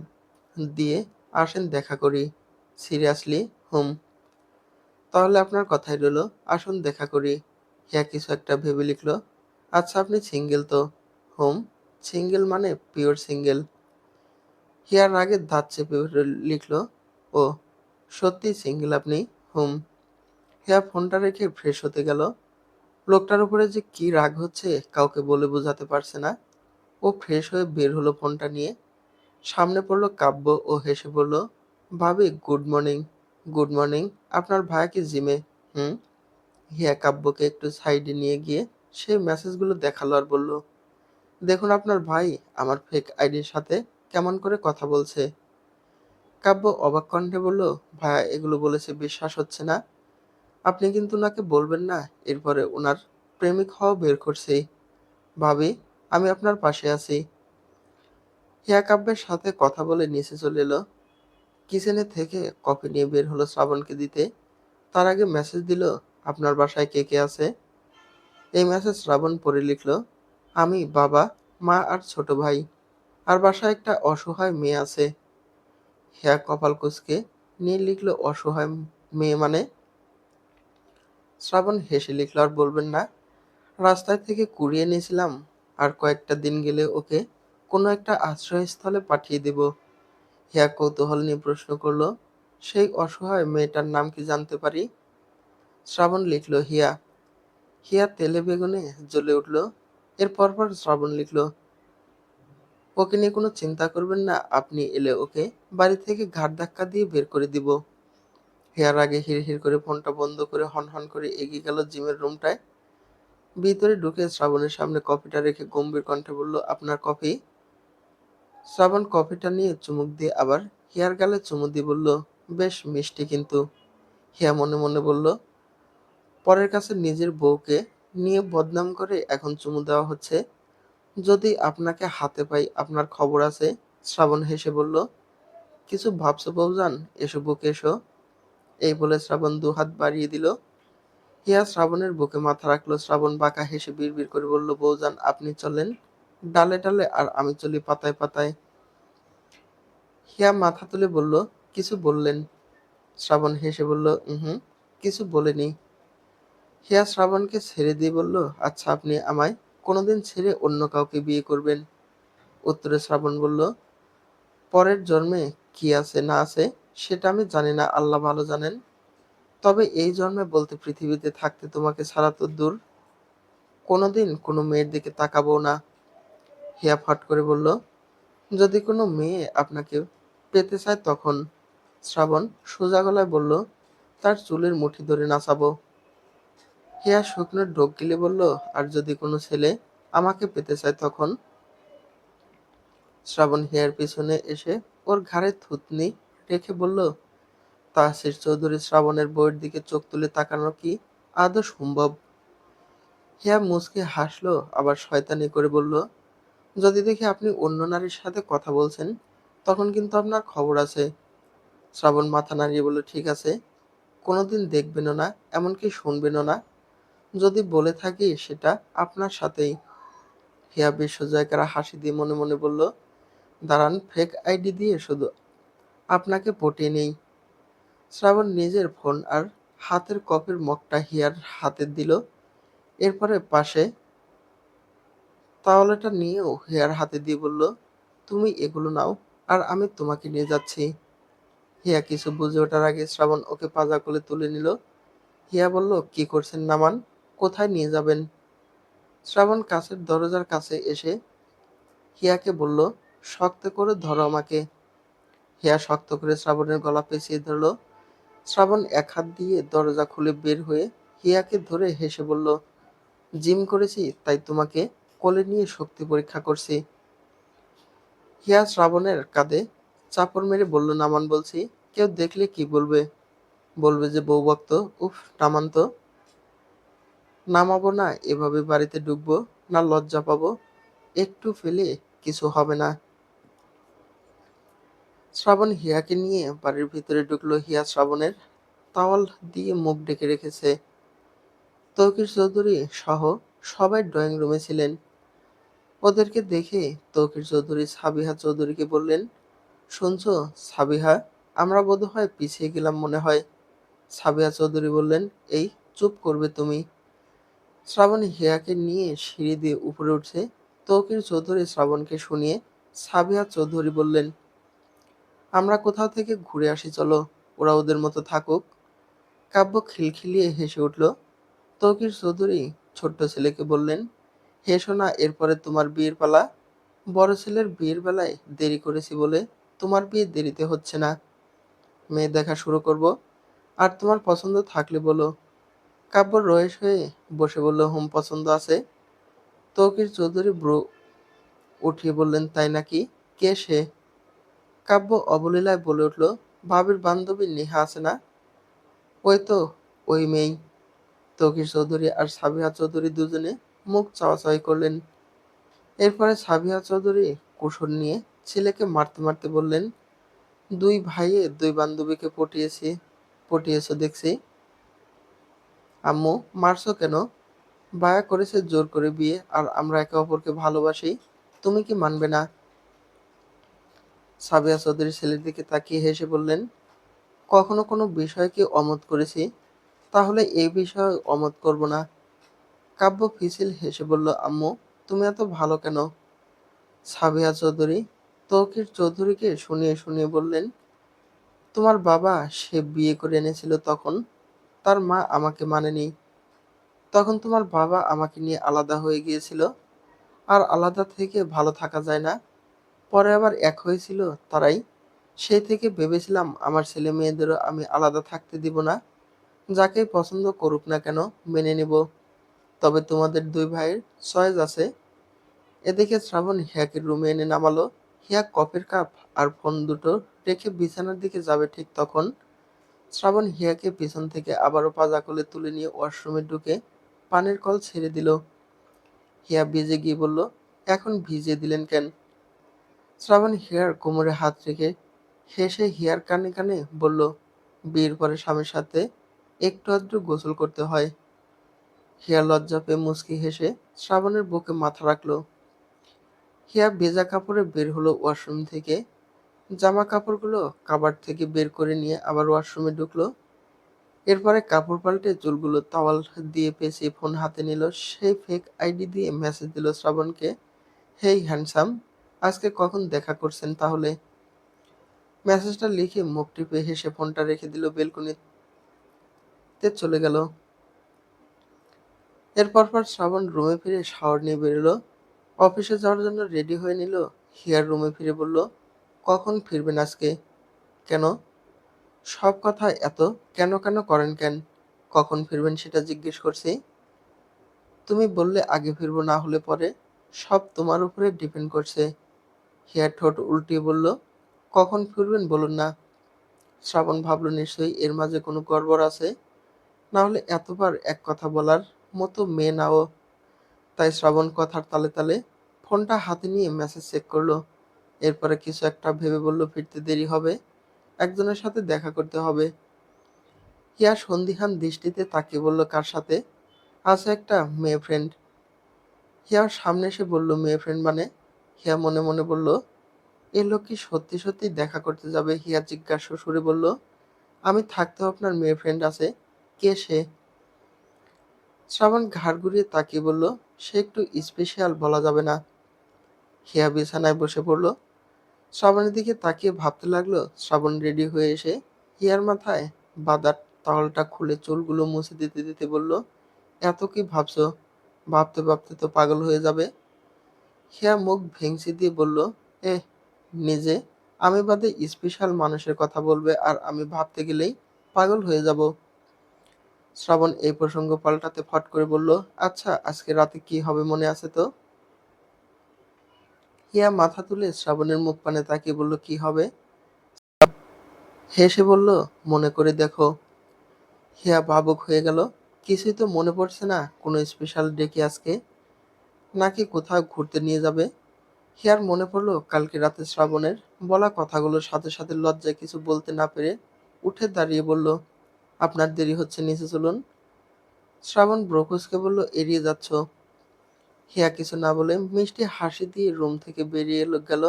দিয়ে আসেন, দেখা করি। সিরিয়াসলি? হুম। তাহলে আপনার কথাই রইলো, আসুন দেখা করি। হিয়া কিছু একটা ভেবে লিখল, আচ্ছা আপনি সিঙ্গেল তো? হুম। সিঙ্গেল মানে পিওর সিঙ্গেল? হিয়ার রাগে দাঁত চেপে লিখল, ও সত্যি সিঙ্গেল আপনি? হুম। হিয়া ফোনটা রেখে ফ্রেশ হতে গেল। লোকটার উপরে যে কি রাগ হচ্ছে কাউকে বলে বোঝাতে পারছে না। ও ফ্রেশ হয়ে বের হলো ফোনটা নিয়ে। সামনে পড়লো কাব্য ও হেসে বলল, ভাবি গুড মর্নিং। Good morning. আপনার ভাইয়া কি জিমে? হুম। হিয়া কাব্যকে একটু সাইডে নিয়ে গিয়ে সেই মেসেজগুলো দেখালো আর বলল, দেখুন আপনার ভাই আমার ফেক আইডির সাথে কেমন করে কথা বলছে। কাব্য অবাক কণ্ঠে বলল, ভাইয়া এগুলো বলেছে, বিশ্বাস হচ্ছে না। আপনি কিন্তু ওনাকে বলবেন না, এরপরে ওনার প্রেমিক হওয়া বের করছি। ভাবি, আমি আপনার পাশে আছি। হিয়া কাব্যের সাথে কথা বলে নিচে চলে এলো। কিচেনে থেকে কফি নিয়ে বের হলো শ্রাবণকে দিতে। তার আগে মেসেজ দিল, আপনার বাসায় কে কে আছে? এই মেসেজ শ্রাবণ পড়ে লিখল, আমি, বাবা, মা আর ছোট ভাই। আর বাসায় একটা অসহায় মেয়ে আছে। হিয়া কপাল কুঁচকে নিয়ে লিখল, অসহায় মেয়ে মানে? শ্রাবণ হেসে লিখল, আর বলবেন না, রাস্তায় থেকে কুড়িয়ে নিয়েছিলাম, আর কয়েকটা দিন গেলে ওকে কোনো একটা আশ্রয়স্থলে পাঠিয়ে দেব। হিয়া কৌতূহল নিয়ে প্রশ্ন করলো, সেই অসহায় মেয়েটার নাম কি জানতে পারি? শ্রাবণ লিখল, হিয়া। হিয়া তেলে বেগুনে জ্বলে উঠল। এর পরপর শ্রাবণ লিখল, ওকে নিয়ে কোনো চিন্তা করবেন না, আপনি এলে ওকে বাড়ি থেকে ঘাড় ধাক্কা দিয়ে বের করে দিব। হিয়ার আগে হিড়হিড় করে ফোনটা বন্ধ করে হনহন করে এগিয়ে গেল জিমের রুমটায়। ভিতরে ঢুকে শ্রাবণের সামনে কফিটা রেখে গম্ভীর কণ্ঠে বলল, আপনার কফি। শ্রাবণ কফিটা নিয়ে চুমুক দিয়ে আবার হিয়ার গালে চুমু দিয়ে বলল, বেশ মিষ্টি কিন্তু। হিয়া মনে মনে বলল, পরের কাছে নিজের বউকে নিয়ে বদনাম করে এখন চুমু দেওয়া হচ্ছে। যদি আপনাকে হাতে পাই আপনার খবর আছে। শ্রাবণ হেসে বলল, কিছু ভাবছো বউজান, এসো বুকে এসো। এই বলে শ্রাবণ দুহাত বাড়িয়ে দিল। হিয়া শ্রাবণের বুকে মাথা রাখলো। শ্রাবণ বাঁকা হেসে বিড়বিড় করে বলল, বউজান আপনি চলেন ডালে ডালে, আর আমি চলি পাতায় পাতায়। হিয়া মাথা তুলে বলল, কিছু বললেন? শ্রাবণ হেসে বলল, হুম, কিছু বলেনি। হিয়া শ্রাবণকে ছেড়ে দিয়ে বলল, আচ্ছা আপনি আমায় কোনোদিন ছেড়ে অন্য কাউকে বিয়ে করবেন? উত্তরে শ্রাবণ বলল, পরের জন্মে কি আছে না আছে সেটা আমি জানি না, আল্লাহ ভালো জানেন। তবে এই জন্মে বলতে পৃথিবীতে থাকতে তোমাকে ছাড়া তো দূর, কোনোদিন কোনো মেয়ের দিকে তাকাবো না। হিয়া ফট করে বলল, যদি কোনো মেয়ে আপনাকে পেতে চায় তখন? শ্রাবণ সোজা গলায় বলল, তার চুলের মুঠি ধরে নাচাবো। হিয়া শুকনো ঢোক গিলে বলল, আর যদি কোনো ছেলে আমাকে পেতে চায় তখন? শ্রাবণ হিয়ার পিছনে এসে ওর ঘাড়ে থুতনি রেখে বলল, তাহসির চৌধুরী শ্রাবণের বউয়ের দিকে চোখ তুলে তাকানো কি আদৌ সম্ভব? হিয়া মুচকি হাসলো, আবার শয়তানি করে বলল, যদি দেখি আপনি অন্য নারীর সাথে কথা বলছেন, তখন কিন্তু আপনার খবর আছে। শ্রাবণ মাথা নাড়িয়ে বলল, ঠিক আছে, কোনোদিন দেখবেনও না, এমনকি শুনবেনও না। যদি বলে থাকি সেটা আপনার সাথেই। হিয়া বিশ্বজয়কার হাসি দিয়ে মনে মনে বলল, দাঁড়ান, ফেক আইডি দিয়ে শুধু আপনাকে পটিয়ে নেই। শ্রাবণ নিজের ফোন আর হাতের কপের মগটা হিয়ার হাতে দিল। এরপরে পাশে তাওয়ালটা নিয়েও হিয়ার হাতে দিয়ে বলল, তুমি এগুলো নাও, আর আমি তোমাকে নিয়ে যাচ্ছি। হিয়া কিছু বুঝে ওঠার আগে শ্রাবণ ওকে পাজা কোলে তুলে নিল। হিয়া বলল, কি করছেন নামান, কোথায় নিয়ে যাবেন? শ্রাবণ কাছের দরজার কাছে এসে হিয়াকে বলল, শক্ত করে ধরো আমাকে। হিয়া শক্ত করে শ্রাবণের গলা পেঁচিয়ে ধরল। শ্রাবণ এক হাত দিয়ে দরজা খুলে বের হয়ে হিয়াকে ধরে হেসে বলল, জিম করেছি তাই তোমাকে কোলে নিয়ে শক্তি পরীক্ষা করছি। হিয়া শ্রাবণের কাঁধে চাপড় মেরে বলল, নামান বলছি, কেউ দেখলে কি বলবে? বলবে যে বউ ভক্ত। উফ, নামান তো। নামাবো না, এভাবে বাড়িতে ঢুকবো না লজ্জা পাবো? একটু ফেলে কিছু হবে না। শ্রাবণ হিয়াকে নিয়ে বাড়ির ভিতরে ঢুকলো। হিয়া শ্রাবণের তাওয়াল দিয়ে মুখ ঢেকে রেখেছে। তৌকির চৌধুরী সহ সবাই ড্রয়িং রুমে ছিলেন। ওদেরকে দেখে তৌকির চৌধুরী সাবিহা চৌধুরীকে বললেন, শুনছো সাবিহা, আমরা বোধহয় পিছিয়ে গেলাম মনে হয়। সাবিহা চৌধুরী বললেন, এই চুপ করবে তুমি। শ্রাবণ হিয়াকে নিয়ে সিঁড়ি দিয়ে উপরে উঠছে। তৌকির চৌধুরী শ্রাবণকে শুনিয়ে সাবিহা চৌধুরী বললেন, আমরা কোথাও থেকে ঘুরে আসি চলো, ওরা ওদের মতো থাকুক। কাব্য খিলখিলিয়ে হেসে উঠল। তৌকির চৌধুরী ছোট্ট ছেলেকে বললেন, হেসো না, এরপরে তোমার বিয়ের পালা। বড় ছেলের বিয়ের বেলায় দেরি করেছি বলে তোমার বিয়ে দেরিতে হচ্ছে না। মেয়ে দেখা শুরু করব, আর তোমার পছন্দ থাকলে বলো। কাব্য রয়েস হয়ে বসে বলল, হুম, পছন্দ আছে। তৌকির চৌধুরী ব্রু উঠিয়ে বললেন, তাই নাকি? কে সে? কাব্য অবলীলায় বলে উঠল, ভাবির বান্ধবী নেহা আছে না, ওই তো, ওই মেয়েই। তৌকির চৌধুরী আর সাবিহা চৌধুরী দুজনে মুখ চাওয়াচাওয়ি করলেন। এরপরে সাবিহা চৌধুরী কুশন নিয়ে ছেলেকে মারতে মারতে বললেন, দুই ভাইয়ে দুই বান্ধবীকে পটিয়েছো দেখছি। আম্মু, মারছো কেন? ভাইয়া করেছে জোর করে বিয়ে, আর আমরা একে অপরকে ভালোবাসি, তুমি কি মানবে না? সাবিহা চৌধুরী ছেলের দিকে তাকিয়ে হেসে বললেন, কখনো কোনো বিষয় কি অমত করেছি? তাহলে এই বিষয়ে অমত করব না। কাব্য ফিসিল হেসে বলল, আম্মু, তুমি এত ভালো কেন? সাবিহা চৌধুরী তৌকির চৌধুরীকে শুনিয়ে শুনিয়ে বললেন, তোমার বাবা সে বিয়ে করে এনেছিল, তখন তার মা আমাকে মানেনি। তখন তোমার বাবা আমাকে নিয়ে আলাদা হয়ে গিয়েছিল, আর আলাদা থেকে ভালো থাকা যায় না। পরে আবার এক হয়েছিল তারাই। সেই থেকে ভেবেছিলাম আমার ছেলে মেয়েদেরও আমি আলাদা থাকতে দিব না। যাকেই পছন্দ করুক না কেন, মেনে নিব। তবে তোমাদের দুই ভাইয়ের চয়েস আছে। এদিকে শ্রাবণ হিয়াকে রুমে এনে নামালো। হিয়া কফির কাপ আর ফোন দুটো রেখে বিছানার দিকে যাবে, ঠিক তখন শ্রাবণ হিয়াকে পিছন থেকে আবারও পাজা কোলে তুলে নিয়ে ওয়াশরুমে ঢুকে পানির কল ছেড়ে দিল। হিয়া ভিজে গিয়ে বলল, এখন ভিজিয়ে দিলেন কেন? শ্রাবণ হিয়ার কোমরে হাত রেখে হেসে হিয়ার কানে কানে বলল, বিয়ের পরে স্বামীর সাথে একটু আধটু গোসল করতে হয়। হিয়া লজ্জা পেয়ে মুচকি হেসে শ্রাবণের বুকে মাথা রাখলো। হিয়া ভেজা কাপড়ে বের হলো ওয়াশরুম থেকে। জামা কাপড়গুলো কাবার্ড থেকে বের করে নিয়ে আবার ওয়াশরুমে ঢুকলো। এরপরে কাপড় পাল্টে চুলগুলো তাওয়াল দিয়ে পেঁচিয়ে ফোন হাতে নিল। সেই ফেক আইডি দিয়ে মেসেজ দিল শ্রাবণকে, হেই হ্যান্ডসাম, আজকে কখন দেখা করছেন তাহলে? মেসেজটা লিখে মুখ টিপে হেসে ফোনটা রেখে দিল, বেলকনিতে চলে গেল। এরপর শ্রাবণ রুমে ফিরে শাওয়ার নিয়ে বেরোলো। অফিসে যাওয়ার জন্য রেডি হয়ে নিল। হিয়ার রুমে ফিরে বলল, কখন ফিরবেন আজকে? কেন? সব কথা এত কেন কেন করেন কেন? কখন ফিরবেন সেটা জিজ্ঞেস করছি। তুমি বললে আগে ফিরবো, না হলে পরে। সব তোমার উপরে ডিপেন্ড করছে। হিয়া ঠোঁট উল্টিয়ে বলল, কখন ফিরবেন বলুন না। শ্রাবণ ভাবল নিশ্চয়ই এর মাঝে কোনো গড়বড় আছে, না হলে এতবার এক কথা বলার মতো মেয়ে না ও। তাই শ্রাবণ কথার তালে তালে ফোনটা হাতে নিয়ে মেসেজ চেক করলো। এরপরে কিছু একটা ভেবে বলল ফিরতে দেরি হবে, একজনের সাথে দেখা করতে হবে। হিয়া সন্দিহান দৃষ্টিতে তাকিয়ে বলল কার সাথে? আছে একটা মেয়ে ফ্রেন্ড। হিয়ার সামনে এসে বলল মেয়ে ফ্রেন্ড মানে? হিয়া মনে মনে বলল এ লোক কি সত্যি সত্যি দেখা করতে যাবে। হিয়া জিজ্ঞাসা সুরে বলল আমি থাকতেও আপনার মেয়ে ফ্রেন্ড আছে? কে সে? শ্রাবণ ঘাড় ঘুরিয়ে তাকিয়ে বলল সে একটু স্পেশাল, বলা যাবে না। হিয়া বিছানায় বসে পড়ল। শ্রাবণের দিকে তাকিয়ে ভাবতে লাগলো। শ্রাবণ রেডি হয়ে এসে হিয়ার মাথায় বাঁধা টাওয়ালটা খুলে চুলগুলো মুছে দিতে দিতে বলল এত কি ভাবছো? ভাবতে ভাবতে তো পাগল হয়ে যাবে। হিয়া মুখ ভেঙচি দিয়ে বলল এ, নিজে আমি বাদে স্পেশাল মানুষের কথা বলবে আর আমি ভাবতে গেলেই পাগল হয়ে যাব। শ্রাবণ এই প্রসঙ্গ পাল্টাতে ফট করে বলল আচ্ছা আজকে রাতে কি হবে মনে আছে তো? হিয়া মাথা তুলে শ্রাবণের মুখ পানে তাকিয়ে বলল কি হবে? হেসে বলল মনে করে দেখো। হিয়া ভাবুক হয়ে গেল। কিছুই তো মনে পড়ছে না। কোনো স্পেশাল ডে কি আজকে, নাকি কোথাও ঘুরতে নিয়ে যাবে? হিয়ার মনে পড়লো কালকে রাতে শ্রাবণের বলা কথাগুলোর সাথে সাথে লজ্জায় কিছু বলতে না পেরে উঠে দাঁড়িয়ে বলল আপনার দেরি হচ্ছে, নিচে চলুন। শ্রাবণ ব্রকুসকে বলল এড়িয়ে যাচ্ছ। হিয়া কিছু না বলে মিষ্টি হাসি দিয়ে রুম থেকে বেরিয়ে গেল।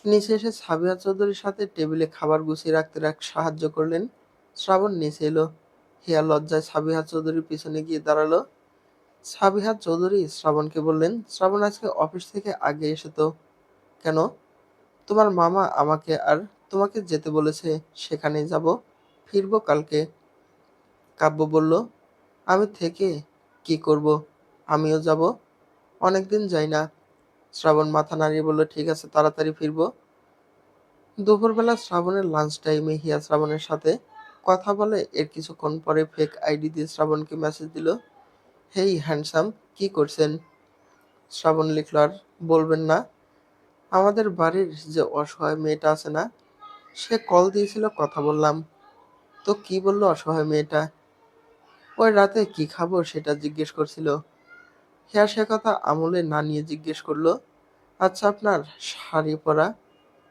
নিচে এসে সাবিহা চৌধুরীর সাথে টেবিলে খাবার গুছিয়ে রাখতে সাহায্য করলেন। শ্রাবণ নিচে এলো। হিয়া লজ্জায় সাবিহা চৌধুরীর পিছনে গিয়ে দাঁড়ালো। সাবিহা চৌধুরী শ্রাবণকে বললেন শ্রাবণ আজকে অফিস থেকে আগে এসে তো? কেন? তোমার মামা আমাকে আর তোমাকে যেতে বলেছে, সেখানেই যাব। ফিরবো কালকে। কাব্য বলল আমি থেকে কি করব? আমিও যাব। অনেকদিন যাই না। শ্রাবণ মাথা নাড়িয়ে বলল ঠিক আছে, তাড়াতাড়ি ফিরবো। দুপুরবেলা শ্রাবণের লাঞ্চ টাইমে হিয়া শ্রাবণের সাথে কথা বলে এর কিছুক্ষণ পরে ফেক আইডি দিয়ে শ্রাবণকে মেসেজ দিল হেই হ্যান্ডসাম, কি করছেন? শ্রাবণ লিখল আর বলবেন না, আমাদের বাড়ির যে অসহায় মেয়েটা আছে না, সে কল দিয়েছিল, কথা বললাম। তো কি বললো অসহায় মেয়েটা? ওই রাতে কি খাবো সেটা জিজ্ঞেস করছিল। হিয়া সে কথা আমলে না নিয়ে জিজ্ঞেস করলো আচ্ছা আপনার শাড়ি পরা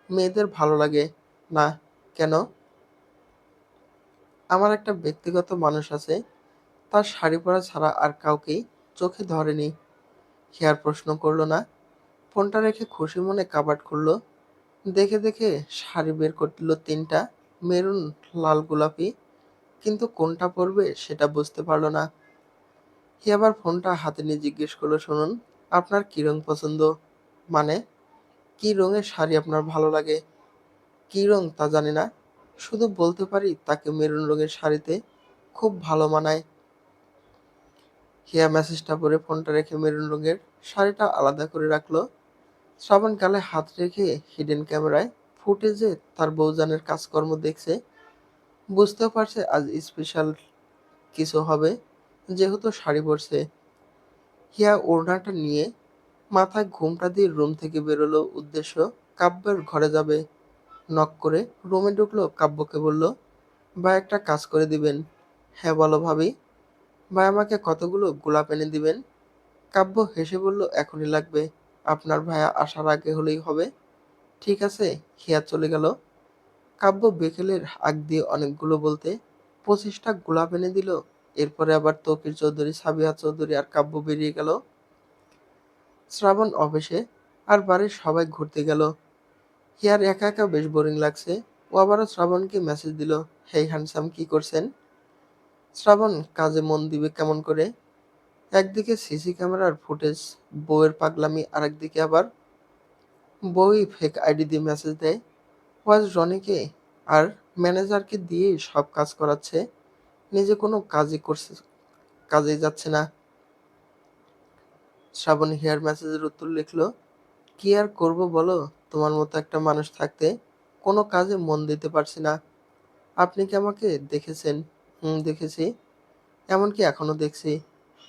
মেয়েদের ভালো লাগে না কেন? আমার একটা ব্যক্তিগত মানুষ আছে, তার শাড়ি পরা ছাড়া আর কাউকেই চোখে ধরেনি। হিয়ার প্রশ্ন করলো না। ফোনটা রেখে খুশি মনে কাবাড খুললো। দেখে দেখে শাড়ি বের করলো তিনটা, মেরুন, লাল, গোলাপি। কিন্তু কোনটা পরবে সেটা বুঝতে পারলো না। হিয়া আবার ফোনটা হাতে নিয়ে জিজ্ঞেস করলো শুনুন, আপনার কি রং পছন্দ? মানে কি রঙের শাড়ি আপনার ভালো লাগে? কি রং তা জানি না, শুধু বলতে পারি তাকে মেরুন রঙের শাড়িতে খুব ভালো মানায়। হিয়া মেসেজটা পড়ে ফোনটা রেখে মেরুন রঙের শাড়িটা আলাদা করে রাখলো। শ্রাবণ গালে হাত রেখে হিডেন ক্যামেরায় ফুটেজে তার বউজানের কাজকর্ম দেখছে। বুঝতেও পারছে আজ স্পেশাল কিছু হবে, যেহেতু শাড়ি পরছে। হিয়া ওড়নাটা নিয়ে মাথায় ঘোমটা দিয়ে রুম থেকে বেরোলো। উদ্দেশ্য কাব্যের ঘরে যাবে। নক করে রুমে ঢুকলো। কাব্যকে বলল ভাই একটা কাজ করে দিবেন। হ্যাঁ বলো ভাবি। ভাই আমাকে কতগুলো গোলাপ এনে দিবেন। কাব্য হেসে বলল এখনই লাগবে, আপনার ভাইয়া আসার আগে হলেই হবে। ঠিক আছে। হিয়া চলে গেল। কাব্য বিকেলের আগ দিয়ে অনেকগুলো বলতে 25টা গোলাপ এনে দিল। এরপরে আবার তকির চৌধুরী, সাবিহা চৌধুরী আর কাব্য বেরিয়ে গেল। শ্রাবণ অফিসে আর বাড়ির সবাই ঘুরতে গেল। হিয়ার একা একা বেশ বোরিং লাগছে। ও আবারও শ্রাবণকে মেসেজ দিল হেই হ্যান্ডসাম, কি করছেন? শ্রাবণ কাজে মন দিবে কেমন করে? একদিকে সিসি ক্যামেরার ফুটেজ, বউয়ের পাগলামি, আরেকদিকে আবার বউই ফেক আইডি দিয়ে মেসেজ দেয়। ও আজ রনিকে আর ম্যানেজারকে দিয়ে সব কাজ করাচ্ছে, নিজে কোনো কাজেই যাচ্ছে না। শ্রাবণ হিয়ার মেসেজের উত্তর লিখলো কি আর করব বলো, তোমার মতো একটা মানুষ থাকতে কোনো কাজে মন দিতে পারছি না। আপনি কি আমাকে দেখেছেন? হুম, দেখেছি। এমনকি এখনো দেখছি।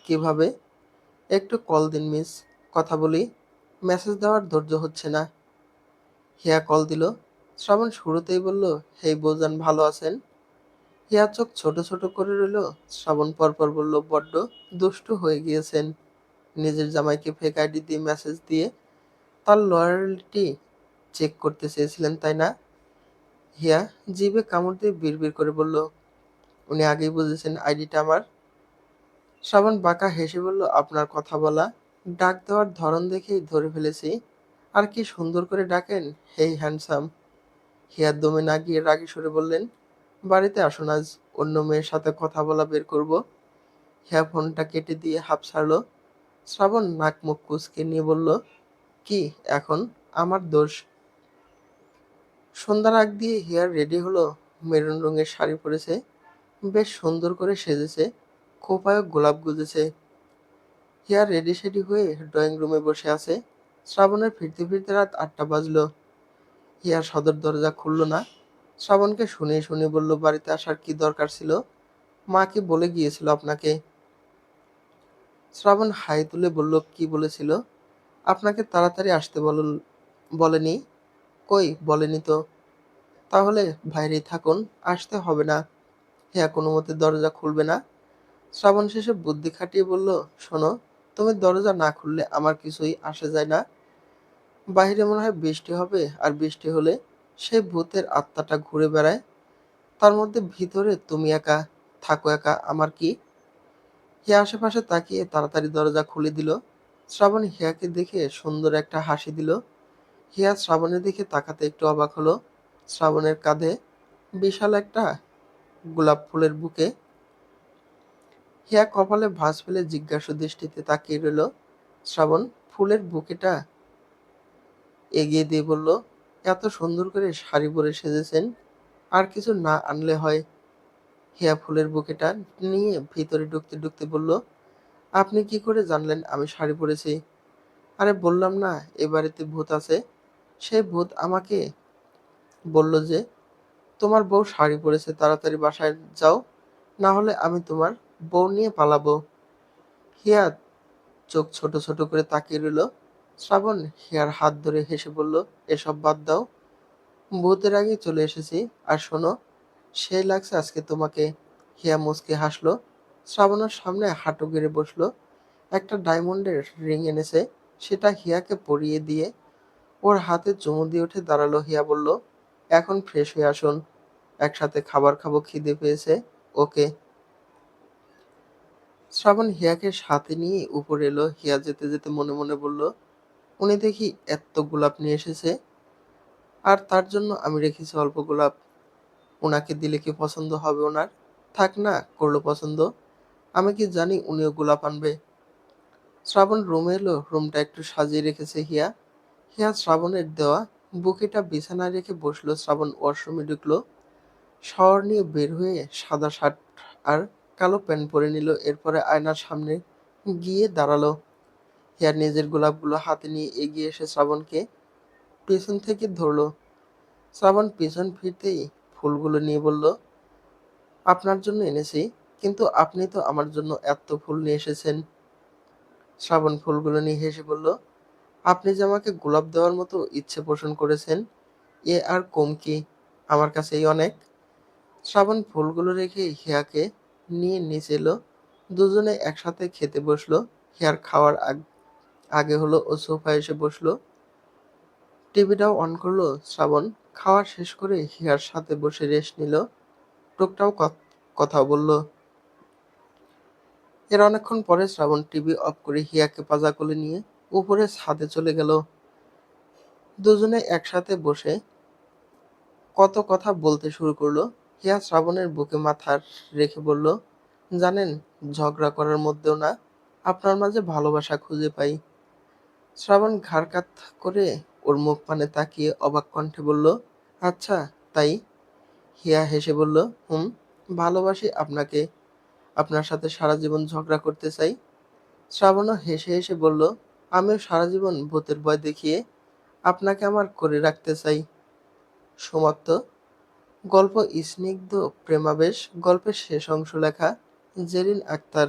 কিভাবে? একটু কল দিন মিস, কথা বলি। মেসেজ দেওয়ার ধৈর্য হচ্ছে না। হিয়া কল দিল। শ্রাবণ শুরুতেই বলল, হেই বৌজান, ভালো আছেন? হিয়া চোখ ছোট ছোট করে রইল। শ্রাবণ পরপর বলল, বড্ড দুষ্টু হয়ে গিয়েছেন। নিজের জামাইকে ফেক আইডি দিয়ে মেসেজ দিয়ে তার লয়্যালটি চেক করতে চেয়েছিলেন, তাই না? হিয়া জিভে কামড় দিয়ে বিড়বিড় করে বলল, উনি আগেই বুঝেছেন আইডিটা আমার। শ্রাবণ বাঁকা হেসে বলল, আপনার কথা বলা, ডাক দেওয়ার ধরন দেখেই ধরে ফেলেছি। আর কি সুন্দর করে ডাকেন, হেই হ্যান্ডসাম। হিয়ার দমে না গিয়ে রাগী সুরে বললেন, বাড়িতে আসুন, আজ অন্য মেয়ের সাথে কথা বলা বের করব। হিয়া ফোনটা কেটে দিয়ে হাঁপ ছাড়ল। শ্রাবণ নাক মুখ কুঁচকে নিয়ে বলল, কি এখন আমার দোষ? সন্ধ্যার আগ দিয়ে হিয়ার রেডি হলো। মেরুন রঙের শাড়ি পরেছে, বেশ সুন্দর করে সেজেছে, খোঁপায় গোলাপ গুজেছে। হিয়া রেডি সেডি হয়ে ড্রয়িং রুমে বসে আছে। শ্রাবণের ফিরতে ফিরতে রাত ৮টা বাজলো। হিয়া সদর দরজা খুলল না। শ্রাবণকে শুনিয়ে শুনিয়ে বলল, বাড়িতে আসার কি দরকার ছিল? মা কি বলে গিয়েছিল আপনাকে? শ্রাবণ হাই তুলে বলল, কি বলেছিল? আপনাকে তাড়াতাড়ি আসতে বলেনি? কই বলেনি তো। তাহলে বাইরেই থাকুন, আসতে হবে না। হিয়া কোনো মতে দরজা খুলবে না। শ্রাবণ শেষে বুদ্ধি খাটিয়ে বলল, শোনো, তুমি দরজা না খুললে আমার কিছুই আসে যায় না। বাইরে মনে হয় বৃষ্টি হবে, আর বৃষ্টি হলে সেই ভূতের আত্মাটা ঘুরে বেড়ায়। তার মধ্যে ভিতরে তুমি একা থাকো, একা আমার কি? হিয়া আশেপাশে তাকিয়ে তাড়াতাড়ি দরজা খুলে দিল। শ্রাবণ হিয়াকে দেখে সুন্দর একটা হাসি দিল। হিয়া শ্রাবণের দিকে তাকাতে একটু অবাক হলো। শ্রাবণের কাঁধে বিশাল একটা গোলাপ ফুলের বুকে। হিয়া কপালে ভাঁজ ফেলে জিজ্ঞাসু দৃষ্টিতে তাকিয়ে রইল। শ্রাবণ ফুলের বুকেটা এগিয়ে দিয়ে বলল, এত সুন্দর করে শাড়ি পরে সেজেছেন, আর কিছু না আনলে হয়? হিয়া ফুলের বুকেটা নিয়ে ভিতরে ঢুকতে ঢুকতে বলল, আপনি কি করে জানলেন আমি শাড়ি পরেছি? আরে বললাম না, এ বাড়িতে ভূত আছে। সেই ভূত আমাকে বলল যে তোমার বউ শাড়ি পরেছে, তাড়াতাড়ি বাসায় যাও, না হলে আমি তোমার বউ নিয়ে পালাবো। হিয়া চোখ ছোট ছোট করে তাকিয়ে রইল। শ্রাবণ হিয়ার হাত ধরে হেসে বলল, এসব বাদ দাও, ভূতের আগে চলে এসেছি। আর শোনো, সেই লাগছে আজকে তোমাকে। হিয়া মুচকে হাসলো। শ্রাবণের সামনে হাঁটু গেড়ে বসলো। একটা ডায়মন্ডের রিং এনেছে, সেটা হিয়াকে পরিয়ে দিয়ে ওর হাতে চুমু দিয়ে উঠে দাঁড়ালো। হিয়া বলল, এখন ফ্রেশ হয়ে আসুন, একসাথে খাবার খাবো, খিদে পেয়েছে। ওকে। শ্রাবণ হিয়াকে সাথে নিয়ে উপরে এলো। হিয়া যেতে যেতে মনে মনে বলল, উনি দেখি এত গোলাপ নিয়ে এসেছে, আর তার জন্য আমি রেখেছি অল্প গোলাপ। ওনাকে দিলে কি পছন্দ হবে ওনার? থাক না করলো পছন্দ, আমি কি জানি উনিও গোলাপ আনবে। শ্রাবণ রুমে এলো। রুমটা একটু সাজিয়ে রেখেছে হিয়া। হিয়া শ্রাবণের দেওয়া বুকেটা বিছানায় রেখে বসলো। শ্রাবণ ওয়াশরুমে ঢুকলো। শাওয়ার নিয়ে বের হয়ে সাদা শার্ট আর কালো প্যান্ট পরে নিল। এরপরে আয়নার সামনে গিয়ে দাঁড়ালো। হিয়া নিজের গোলাপগুলো হাতে নিয়ে এগিয়ে এসে শ্রাবণকে পেছন থেকে ধরলো। শ্রাবণ পেছন ফিরতেই ফুলগুলো নিয়ে বলল, আপনার জন্য এনেছি, কিন্তু আপনি তো আমার জন্য এত ফুল নিয়ে এসেছেন। শ্রাবণ ফুলগুলো নিয়ে হেসে বলল, আপনি যে আমাকে গোলাপ দেওয়ার মতো ইচ্ছে পোষণ করেছেন, এ আর কম কি, আমার কাছে এই অনেক। শ্রাবণ ফুলগুলো রেখে হিয়াকে নিয়ে নিচে এলো। দুজনে একসাথে খেতে বসলো। হিয়ার খাওয়ার আগে হলো ও সোফায় এসে বসলো। টিভিটাও অন করলো। শ্রাবণ খাওয়া শেষ করে হিয়ার সাথে বসে রেস্ট নিল। টুকটাও কথাও বলল। এর অনেকক্ষণ পরে শ্রাবণ টিভি অফ করে হিয়াকে পাজা কোলে নিয়ে উপরে ছাদে চলে গেল। দুজনে একসাথে বসে কত কথা বলতে শুরু করলো। হিয়া শ্রাবণের বুকে মাথা রেখে বলল, জানেন, ঝগড়া করার মধ্যেও না আপনার মাঝে ভালোবাসা খুঁজে পাই। শ্রাবণ ঘাড় কাত করে ওর মুখ পানে তাকিয়ে অবাক কণ্ঠে বলল, আচ্ছা, তাই? হিয়া হেসে বলল, হুম, ভালোবাসি আপনাকে, আপনার সাথে সারা জীবন ঝগড়া করতে চাই। শ্রাবণও হেসে হেসে বলল, আমিও সারা জীবন ভূতের ভয় দেখিয়ে আপনাকে আমার করে রাখতে চাই। সমাপ্ত। গল্প স্নিগ্ধ প্রেমাবেশ। গল্পের শেষ অংশ লেখা জেরিন আক্তার।